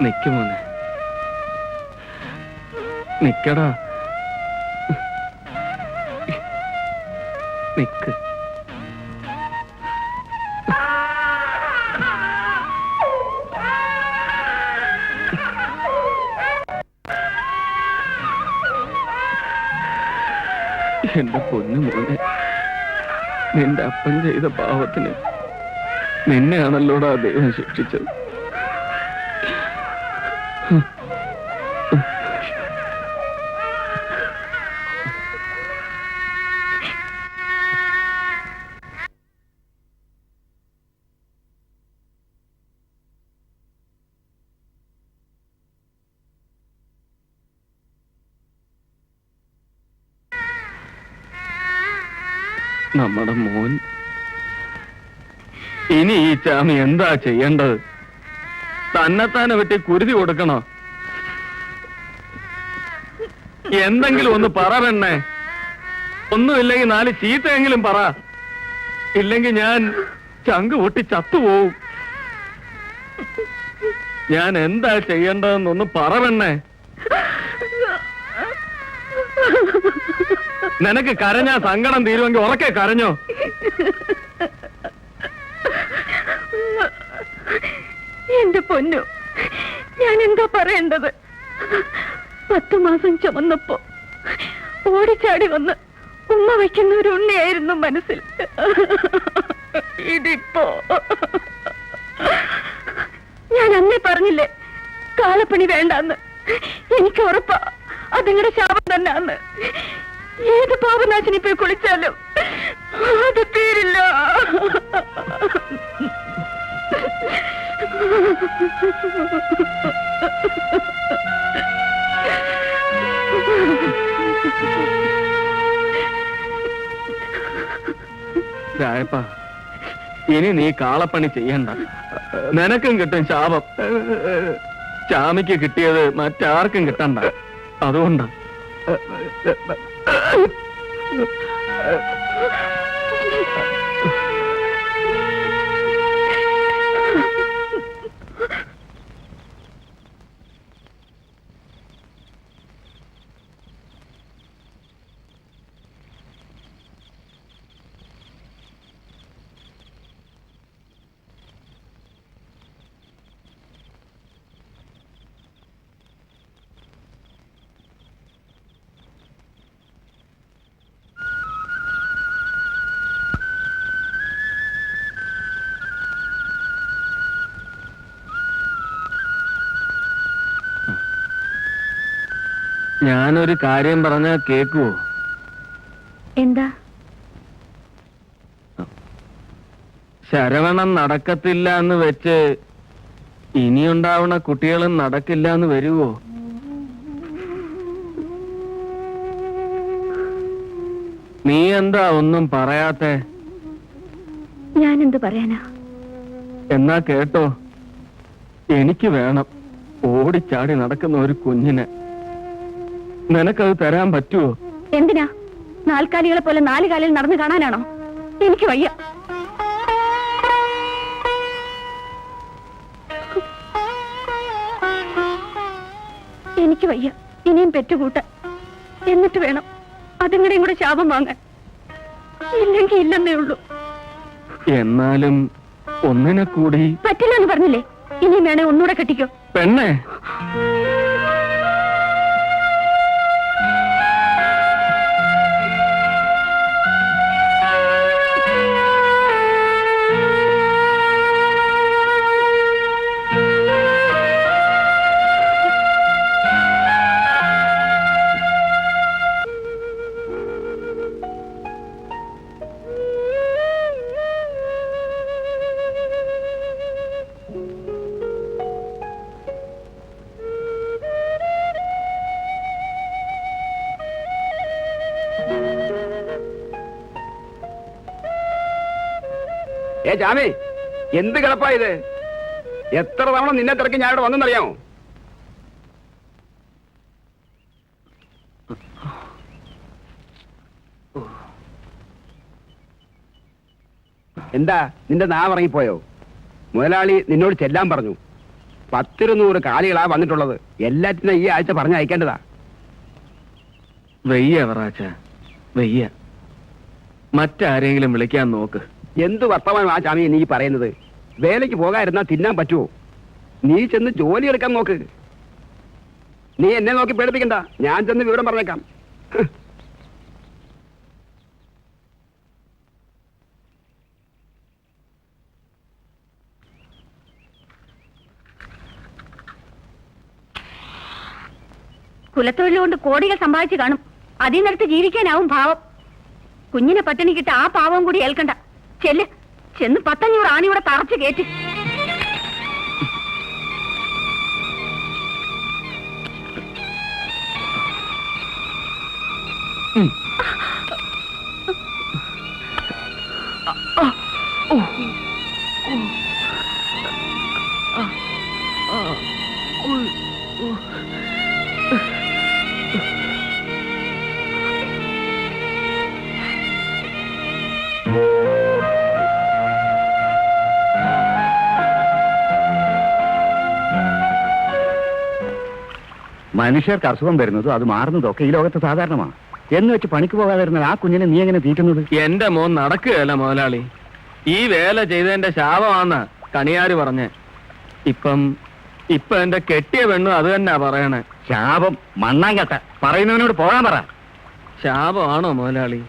നിക്കുമോനെ, നിക്കടാ, നിക്ക്. എന്റെ പൊന്നു മോനെ, നിന്റെ അപ്പൻ ചെയ്ത പാവത്തിന് നിന്നെയാണല്ലോടാ ദൈവം ശിക്ഷിച്ചത്. നമ്മുടെ മോൻ ഇനി ഈ ചാമി എന്താ ചെയ്യേണ്ടത്? തന്നെത്താനെ വെട്ടി കുരുതി കൊടുക്കണോ? എന്തെങ്കിലും ഒന്ന് പറ പെണ്ണേ. ഒന്നുമില്ലെങ്കിൽ 4 ചീത്തയെങ്കിലും പറ. ഇല്ലെങ്കിൽ ഞാൻ ചങ്ക് പൊട്ടി ചത്തുപോവും. ഞാൻ എന്താ ചെയ്യേണ്ടതെന്നൊന്ന് പറ പെണ്ണേ. നിനക്ക് കരഞ്ഞാ സങ്കടം തീരുമെങ്കിൽ ഉറക്കെ കരഞ്ഞോ.
എന്റെ പൊന്നു, ഞാൻ എന്താ പറയേണ്ടത്? 10 മാസം ചുമന്നപ്പോ ഓടിച്ചാടി വന്ന് ഉമ്മ വയ്ക്കുന്ന ഒരു ഉണ്ണിയായിരുന്നു മനസ്സിൽ. ഇതിപ്പോ ഞാൻ അന്നേ പറഞ്ഞില്ലേ കാളപ്പണി വേണ്ടാന്ന്. എനിക്ക് ഉറപ്പാ അത് നിങ്ങളുടെ ശാപം തന്നെയാന്ന്. ഏത് പാപനാശിനി പോയി കുളിച്ചാലും അത് തീരില്ല.
രായപ്പാ, ഇനി നീ കാളപ്പണി ചെയ്യണ്ട. നിനക്കും കിട്ടും ശാപം. ചാമിക്ക് കിട്ടിയത് മറ്റാർക്കും കിട്ടണ്ട. അതുകൊണ്ടാ. ഞാനൊരു കാര്യം പറഞ്ഞാ കേക്കുവോ?
എന്താ?
ശരവണം നടക്കത്തില്ല എന്ന് വെച്ച് ഇനിയുണ്ടാവുന്ന കുട്ടികളും നടക്കില്ല എന്ന് വരുവോ? നീ എന്താ ഒന്നും പറയാത്തെ?
ഞാനെന്ത് പറയാനാ?
എന്നാ കേട്ടോ, എനിക്ക് വേണം ഓടിച്ചാടി നടക്കുന്ന ഒരു കുഞ്ഞിനെ. നിനക്കത് തരാൻ പറ്റുമോ?
എന്തിനാ? നാൽക്കാലികളെ പോലെ 4 കാലിൽ നടന്നു കാണാനാണോ? എനിക്ക് വയ്യ. എനിക്ക് വയ്യ ഇനിയും പെറ്റുകൂട്ടാൻ. എന്നിട്ട് വേണം അതുങ്ങളുടെയും കൂടെ ശാപം വാങ്ങാൻ. ഇല്ലെങ്കിൽ ഇല്ലെന്നേ ഉള്ളൂ.
എന്നാലും ഒന്നിനെ കൂടി
പറ്റില്ല എന്ന് പറഞ്ഞില്ലേ? ഇനിയും വേണേ ഒന്നുകൂടെ കെട്ടിക്കോ.
പെണ്ണെ,
ജാമി, എന്ത് കിടപ്പായത്? എത്ര തവണ നിന്നെ തിരക്കി ഞാൻ ഇവിടെ വന്നെന്നറിയാമോ? എന്താ നിന്റെ നാവ് ഇറങ്ങിപ്പോയോ? മുതലാളി നിന്നോട് ചെല്ലാൻ പറഞ്ഞു. 10-100 കാലികളാ വന്നിട്ടുള്ളത്. എല്ലാറ്റിനും ഈ ആഴ്ച പറഞ്ഞയക്കേണ്ടതാ.
വെയ്യ വറാച്ച, വെയ്യ. മറ്റാരെങ്കിലും വിളിക്കാൻ നോക്ക്.
എന്ത് വർത്തമാനം ആ ചാമി നീ പറയുന്നത്? വേലയ്ക്ക് പോകാതിരുന്നാ തിന്നാൻ പറ്റുമോ? നീ ചെന്ന് ജോലി എടുക്കാൻ നോക്ക്. നീ എന്നെ നോക്കി പേടിപ്പിക്കണ്ട, ഞാൻ ചെന്ന് വിവരം പറഞ്ഞേക്കാം.
കുലത്തൊഴിൽ കൊണ്ട് കോടികൾ സമ്പാദിച്ചു കാണും. അതിൽ നിന്നെടുത്ത് ജീവിക്കാനാവും ഭാവം. കുഞ്ഞിനെ പട്ടിണിക്കിട്ട് ആ പാവം കൂടി ഏൽക്കണ്ട. ചെന്ന് 500 ആണിയുടെ തറച്ചു കയറ്റി.
മനുഷ്യർക്ക് അസുഖം വരുന്നതും അത് മാറുന്നതും ഈ ലോകത്ത് സാധാരണമാണ്. എന്ന് വെച്ച് പണിക്ക് പോകാതിരുന്നാൽ ആ കുഞ്ഞിനെ നീ എങ്ങനെ തീറ്റുന്നത്?
എന്റെ മോൻ നടക്കുകയല്ല മുതലാളി. ഈ വേല ചെയ്തതിന്റെ ശാപമാണെന്ന കണിയാര് പറഞ്ഞേ. ഇപ്പൊ എന്റെ കെട്ടിയ പെണ്ണു അത് തന്നെയാ പറയണേ.
ശാപം മണ്ണാങ്കട്ട. പറയുന്നവനോട് പോകാൻ പറ.
ശാപമാണോ മുതലാളി?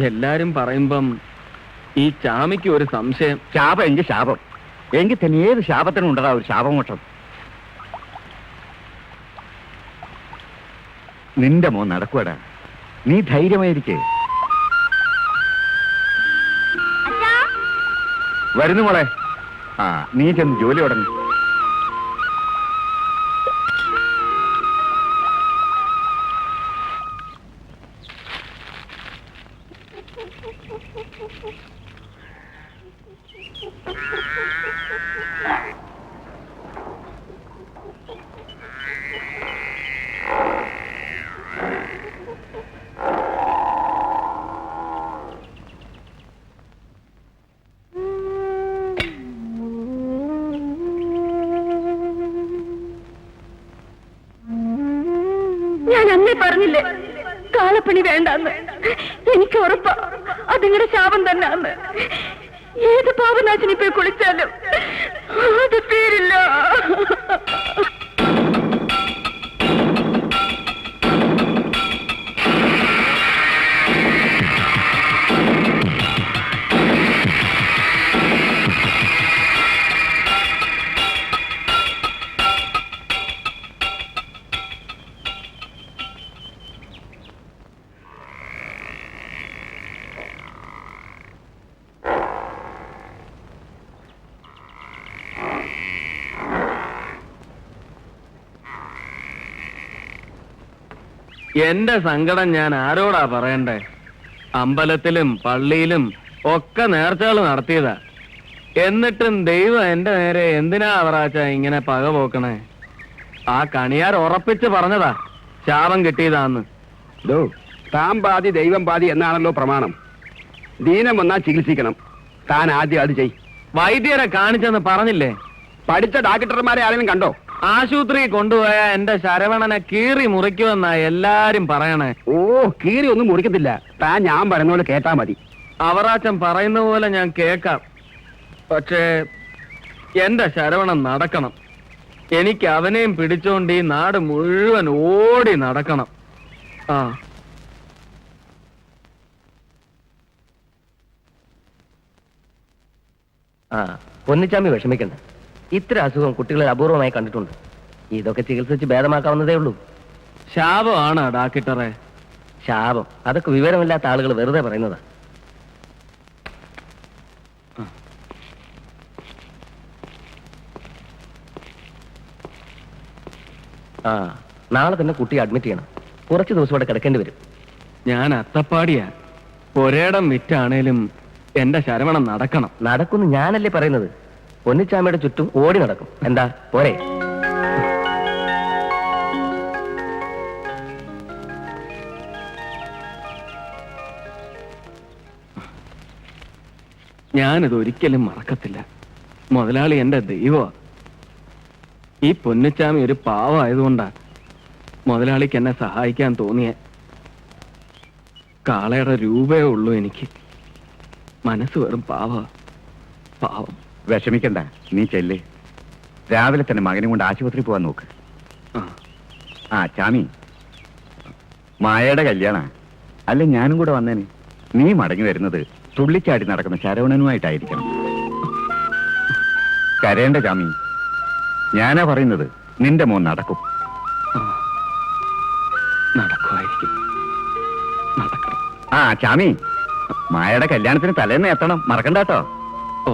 എല്ലാരും പറയുമ്പം ഈ ചാമിക്ക് ഒരു സംശയം.
ശാപം എങ്കിൽ ശാപം. എങ്കിൽ തന്നെ ഏത് ശാപത്തിനും ഉണ്ടതാ ഒരു ശാപമോഷം. നിന്റെ മോൻ നടക്കൂടാ. നീ ധൈര്യമായിരിക്കേ. വരുന്നു മോളെ. നീ ചെന്ന് ജോലി തുടങ്ങി.
ഞാൻ അന്നേ പറഞ്ഞില്ലേ കാളപ്പണി വേണ്ടെന്ന്. എനിക്ക് ഉറപ്പാ അതിങ്ങളുടെ ശാപം തന്നെയാന്ന്. ഏത് പാപനാശിനി പോയി കുളിച്ചാലും അത് പേരില്ല.
എന്റെ സങ്കടം ഞാൻ ആരോടാ പറയണ്ടേ? അമ്പലത്തിലും പള്ളിയിലും ഒക്കെ നേർച്ചകൾ നടത്തിയതാ. എന്നിട്ടും ദൈവം എന്റെ നേരെ എന്തിനാ അവറാച്ച ഇങ്ങനെ പക പോക്കണേ? ആ കണിയാർ ഉറപ്പിച്ച് പറഞ്ഞതാ ശാപം കിട്ടിയതാന്ന്.
താൻ പാതി ദൈവം പാതി എന്നാണല്ലോ പ്രമാണം. ദീനം വന്നാൽ ചികിത്സിക്കണം. താൻ ആദ്യം അത് ചെയ്.
വൈദ്യരെ കാണിച്ചെന്ന് പറഞ്ഞില്ലേ?
പഠിച്ച ഡോക്ടർമാരെ ആരെങ്കിലും കണ്ടോ?
ആശുപത്രി കൊണ്ടുപോയ എന്റെ ശരവണനെ കീറി മുറിക്കുമെന്നാ എല്ലാരും പറയണേ.
ഓ, കീറി ഒന്നും മുറിക്കത്തില്ല. താൻ ഞാൻ പറയുന്ന പോലെ കേട്ടാ മതി.
അവറാച്ചൻ പറയുന്ന പോലെ ഞാൻ കേക്കാം. പക്ഷേ എന്റെ ശരവണൻ നടക്കണം. എനിക്ക് അവനെയും പിടിച്ചോണ്ട് ഈ നാട് മുഴുവൻ ഓടി നടക്കണം.
പൊന്നിച്ചാമി വിഷമിക്കണ്ട. ഇത്ര അസുഖം കുട്ടികളിൽ അപൂർവമായി കണ്ടിട്ടുണ്ട്. ഇതൊക്കെ ചികിത്സിച്ച് ഭേദമാക്കാവുന്നതേ ഉള്ളൂ.
ശാപമാണ് ഡാക്ടറെ.
ശാപം അതൊക്കെ വിവരമില്ലാത്ത ആളുകൾ വെറുതെ പറയുന്നതാ. നാളെ തന്നെ കുട്ടിയെ അഡ്മിറ്റ് ചെയ്യണം. കുറച്ച് ദിവസം ഇവിടെ കിടക്കേണ്ടി വരും.
ഞാൻ അത്തപ്പാടിയാ. ഒരേടം വിറ്റാണേലും എന്റെ ശരവണം നടക്കണം.
നടക്കുന്നു ഞാനല്ലേ പറയുന്നത്. പൊന്നിച്ചാമയുടെ ചുറ്റും ഓടി നടക്കും. എന്താ പോരെ?
ഞാനിത് ഒരിക്കലും മറക്കത്തില്ല. മുതലാളി എന്റെ ദൈവമാ. ഈ പൊന്നിച്ചാമി ഒരു പാവമായതുകൊണ്ടാ മുതലാളിക്ക് എന്നെ സഹായിക്കാൻ തോന്നിയ. കാളയുടെ രൂപയേ ഉള്ളൂ എനിക്ക്. മനസ്സ് വെറും പാവം.
വിഷമിക്കണ്ട, നീ ചെല്ല്. രാവിലെ തന്നെ മകനെ കൊണ്ട് ആശുപത്രി പോവാൻ നോക്ക്. ചാമി, മായയുടെ കല്യാണ അല്ല ഞാനും കൂടെ വന്നേനെ. നീ മടങ്ങി വരുന്നത് തുള്ളിച്ചാടി നടക്കുന്ന ശരവണനുമായിട്ടായിരിക്കണം. കരയേണ്ട ചാമി, ഞാനാ പറയുന്നത്. നിന്റെ മോൻ നടക്കും.
നടക്കുമായിരിക്കും. നടക്കണം.
ചാമി, മായയുടെ കല്യാണത്തിന് തലേന്ന് എത്തണം, മറക്കണ്ട കേട്ടോ.
ഓ,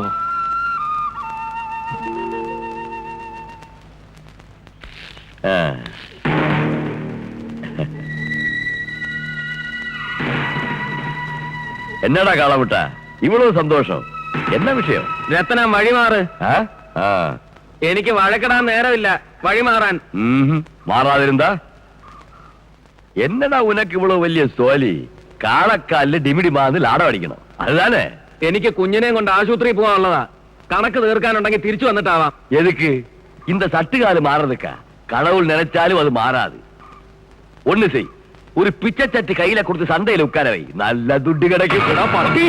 എന്നടാ കാളവിട്ട ഇവളോ സന്തോഷം? എന്നാ വിഷയം?
രത്തനം വഴിമാറ്. എനിക്ക് വഴക്കിടാൻ നേരമില്ല. വഴിമാറാൻ.
മാറാതിരുന്നാ എന്നടാ ഉനക്ക് ഇവളോ വലിയ സോലി? കാളക്കാലില് ഡിമിഡി മാന്ന് ലാടം അടിക്കണം, അതുതാനേ?
എനിക്ക് കുഞ്ഞിനെയും കൊണ്ട് ആശുപത്രി പോകാനുള്ളതാ. കണക്ക് തീർക്കാനുണ്ടെങ്കിൽ തിരിച്ചു വന്നിട്ടാവാം.
എതുക്ക് இந்த சட்டுக்காலு மாறதுக்கா? கடவுள் நினைச்சாலும் அது மாறாது. ஒண்ணு செய், ஒரு பிச்சைச்சட்டி கையில கொடுத்து சந்தையில உட்கார வை. நல்ல துட்டு கிடைக்கும். பட்டி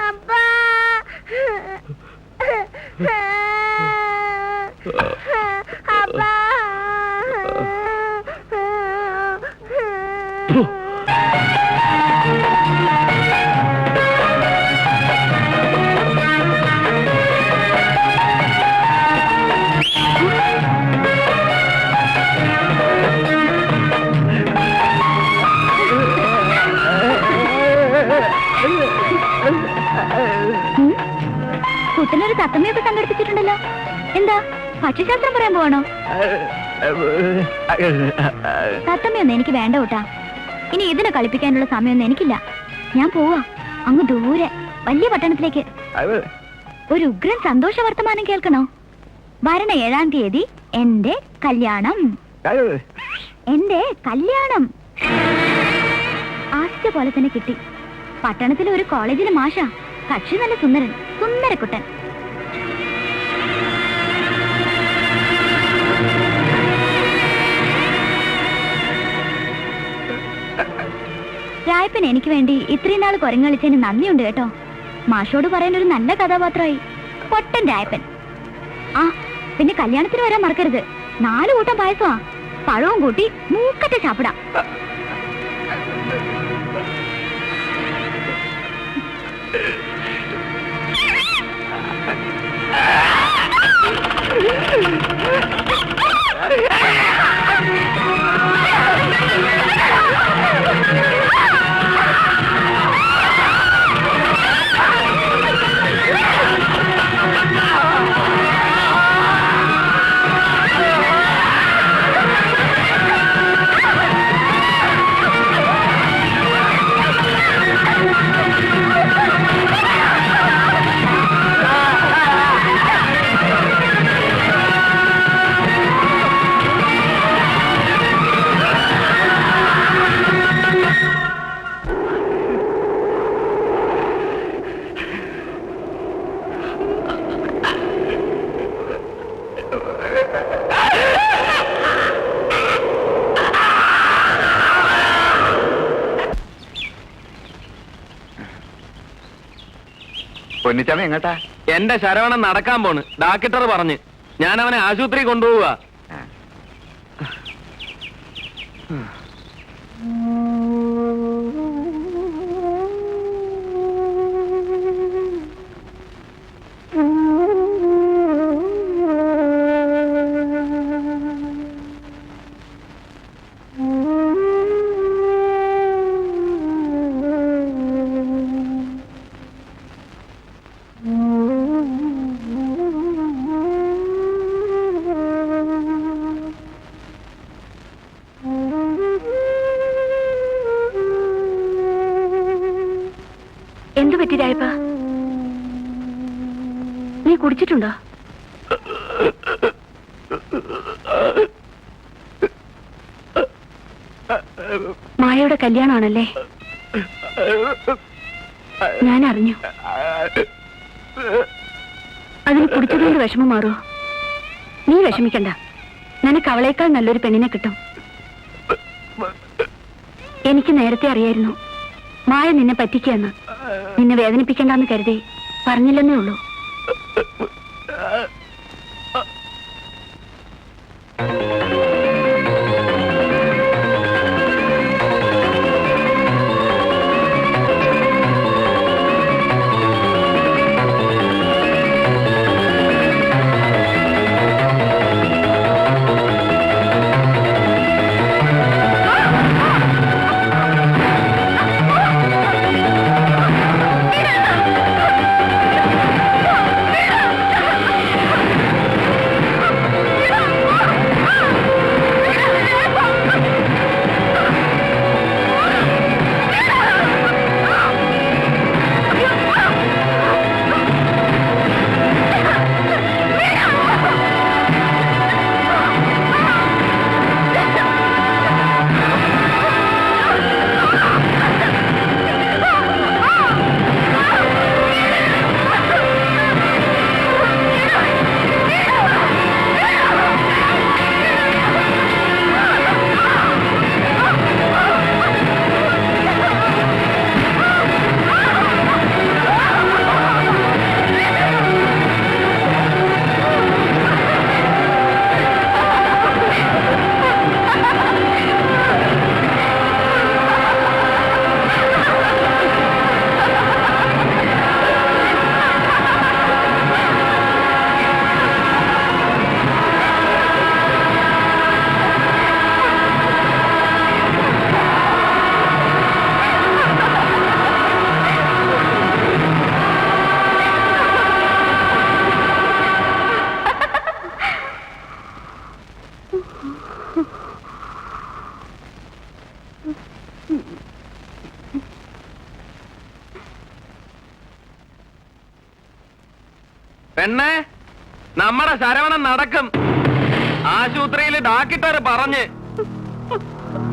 അപ്പാ അപ്പാ കുട്ടനൊരു തത്തമ്മയൊക്കെ സംഘടിപ്പിച്ചിട്ടുണ്ടല്ലോ. എന്താ ഭക്ഷ്യശാസ്ത്രം പറയാൻ പോവാണോ? തത്തമ്മയൊന്നും എനിക്ക് വേണ്ട കൂട്ടാ. ഇനി ഇതിനെ കളിപ്പിക്കാനുള്ള സമയമൊന്നും എനിക്കില്ല. ഞാൻ പോവാ അങ്ങ് ദൂരെ വലിയ പട്ടണത്തിലേക്ക്. ഒരു ഉഗ്രൻ സന്തോഷ വർത്തമാനം കേൾക്കണോ? വരണ 7-ാം തീയതി എന്റെ കല്യാണം. എന്റെ കല്യാണം ആശിച്ച പോലെ തന്നെ കിട്ടി. പട്ടണത്തിലെ ഒരു കോളേജിലെ മാഷ. കക്ഷി നല്ല സുന്ദരൻ, സുന്ദരക്കുട്ടൻ. രായപ്പൻ എനിക്ക് വേണ്ടി ഇത്രയും നാൾ കുരങ്ങളിച്ചതിന് നന്ദിയുണ്ട് കേട്ടോ. മാഷോട് പറയാൻ ഒരു നല്ല കഥാപാത്രമായി. പൊട്ടൻ രായപ്പൻ. ആ പിന്നെ കല്യാണത്തിന് വരാൻ മറക്കരുത്. 4 കൂട്ടം പായസമാ. പഴവും കൂട്ടി മൂക്കറ്റ ചാപ്പിടാം.
പൊന്നിച്ചാമി എങ്ങട്ടാ?
എന്റെ ശരവണൻ നടക്കാൻ പോണ്. ഡാക്ടർ പറഞ്ഞ് ഞാൻ അവനെ ആശുപത്രി കൊണ്ടുപോവുക.
എന്തു പറ്റി രായപ്പ? നീ കുടിച്ചിട്ടുണ്ടോ? മായയുടെ കല്യാണമാണല്ലേ? ഞാൻ അറിഞ്ഞു. അതിന് കുടിച്ചതുകൊണ്ട് വിഷമം മാറുമോ? നീ വിഷമിക്കണ്ട. നിനക്ക് അവളേക്കാൾ നല്ലൊരു പെണ്ണിനെ കിട്ടും. എനിക്ക് നേരത്തെ അറിയായിരുന്നു മായ നിന്നെ പറ്റിക്കാന്ന്. നിന്നെ വേദനിപ്പിക്കണ്ടെന്ന് കരുതി പറഞ്ഞില്ലെന്നേ ഉള്ളൂ.
പെണ്ണെ, നമ്മുടെ ശരവണൻ നടക്കും. ആശുപത്രിയിൽ ഡാക്ടർ പറഞ്ഞ്.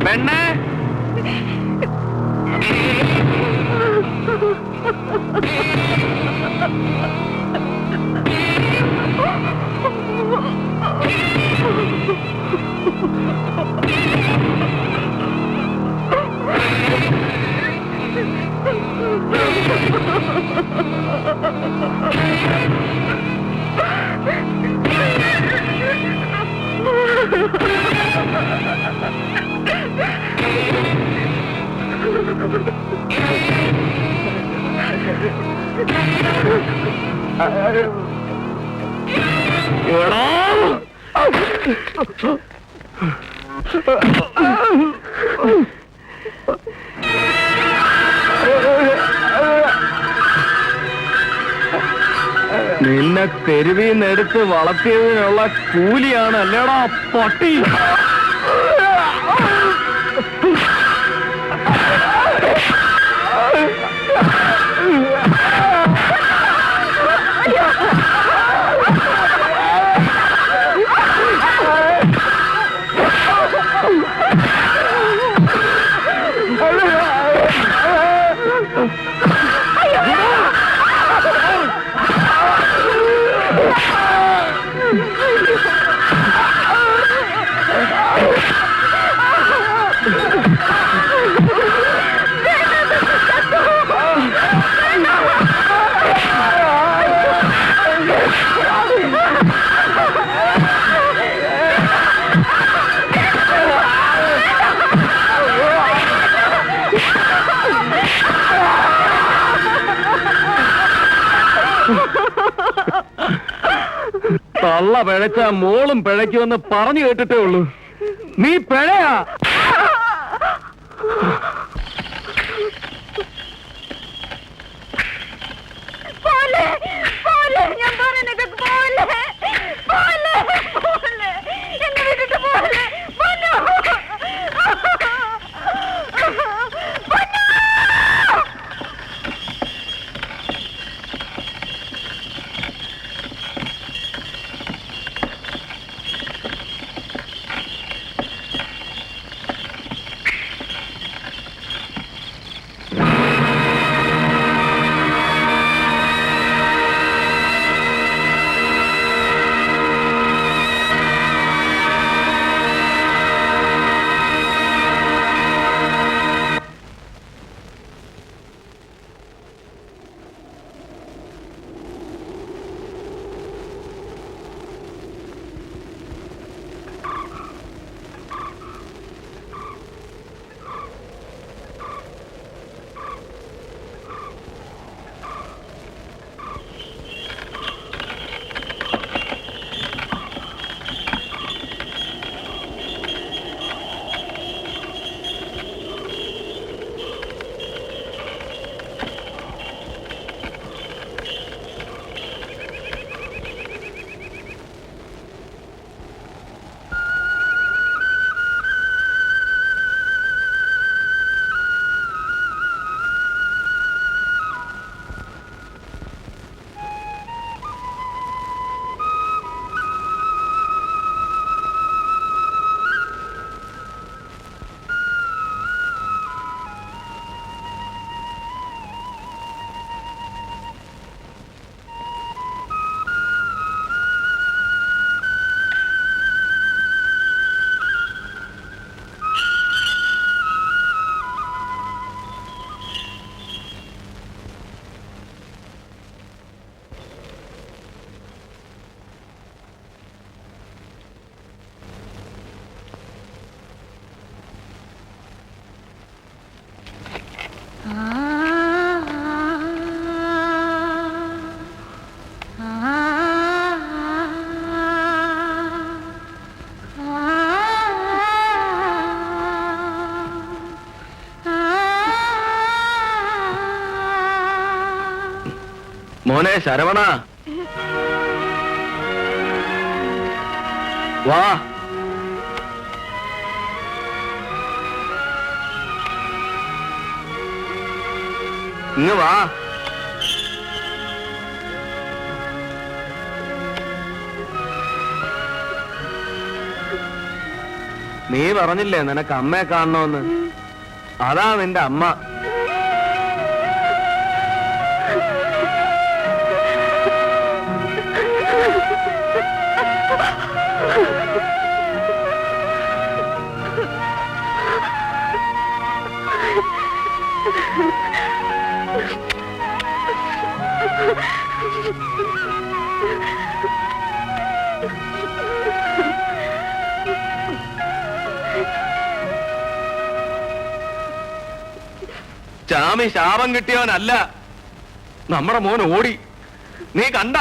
പെണ്ണെ, നിന്നെ തെരുവിന്നെടുത്ത് വളർത്തിയതിനുള്ള കൂലിയാണ് അല്ലേടാ പട്ടി. തള്ള പിഴച്ച മോളും പിഴയ്ക്കുമെന്ന് പറഞ്ഞു കേട്ടിട്ടേ ഉള്ളൂ. നീ പിഴയാ. മോനെ ശരവണ, വാ. ഇങ്ങ് വാ. നീ പറഞ്ഞില്ലേ നിനക്ക് അമ്മയെ കാണണമെന്ന്? അതാ നിന്റെ അമ്മ. ചാമി ശാപം കിട്ടിയവനല്ല. നമ്മുടെ മോൻ ഓടി. നീ കണ്ട?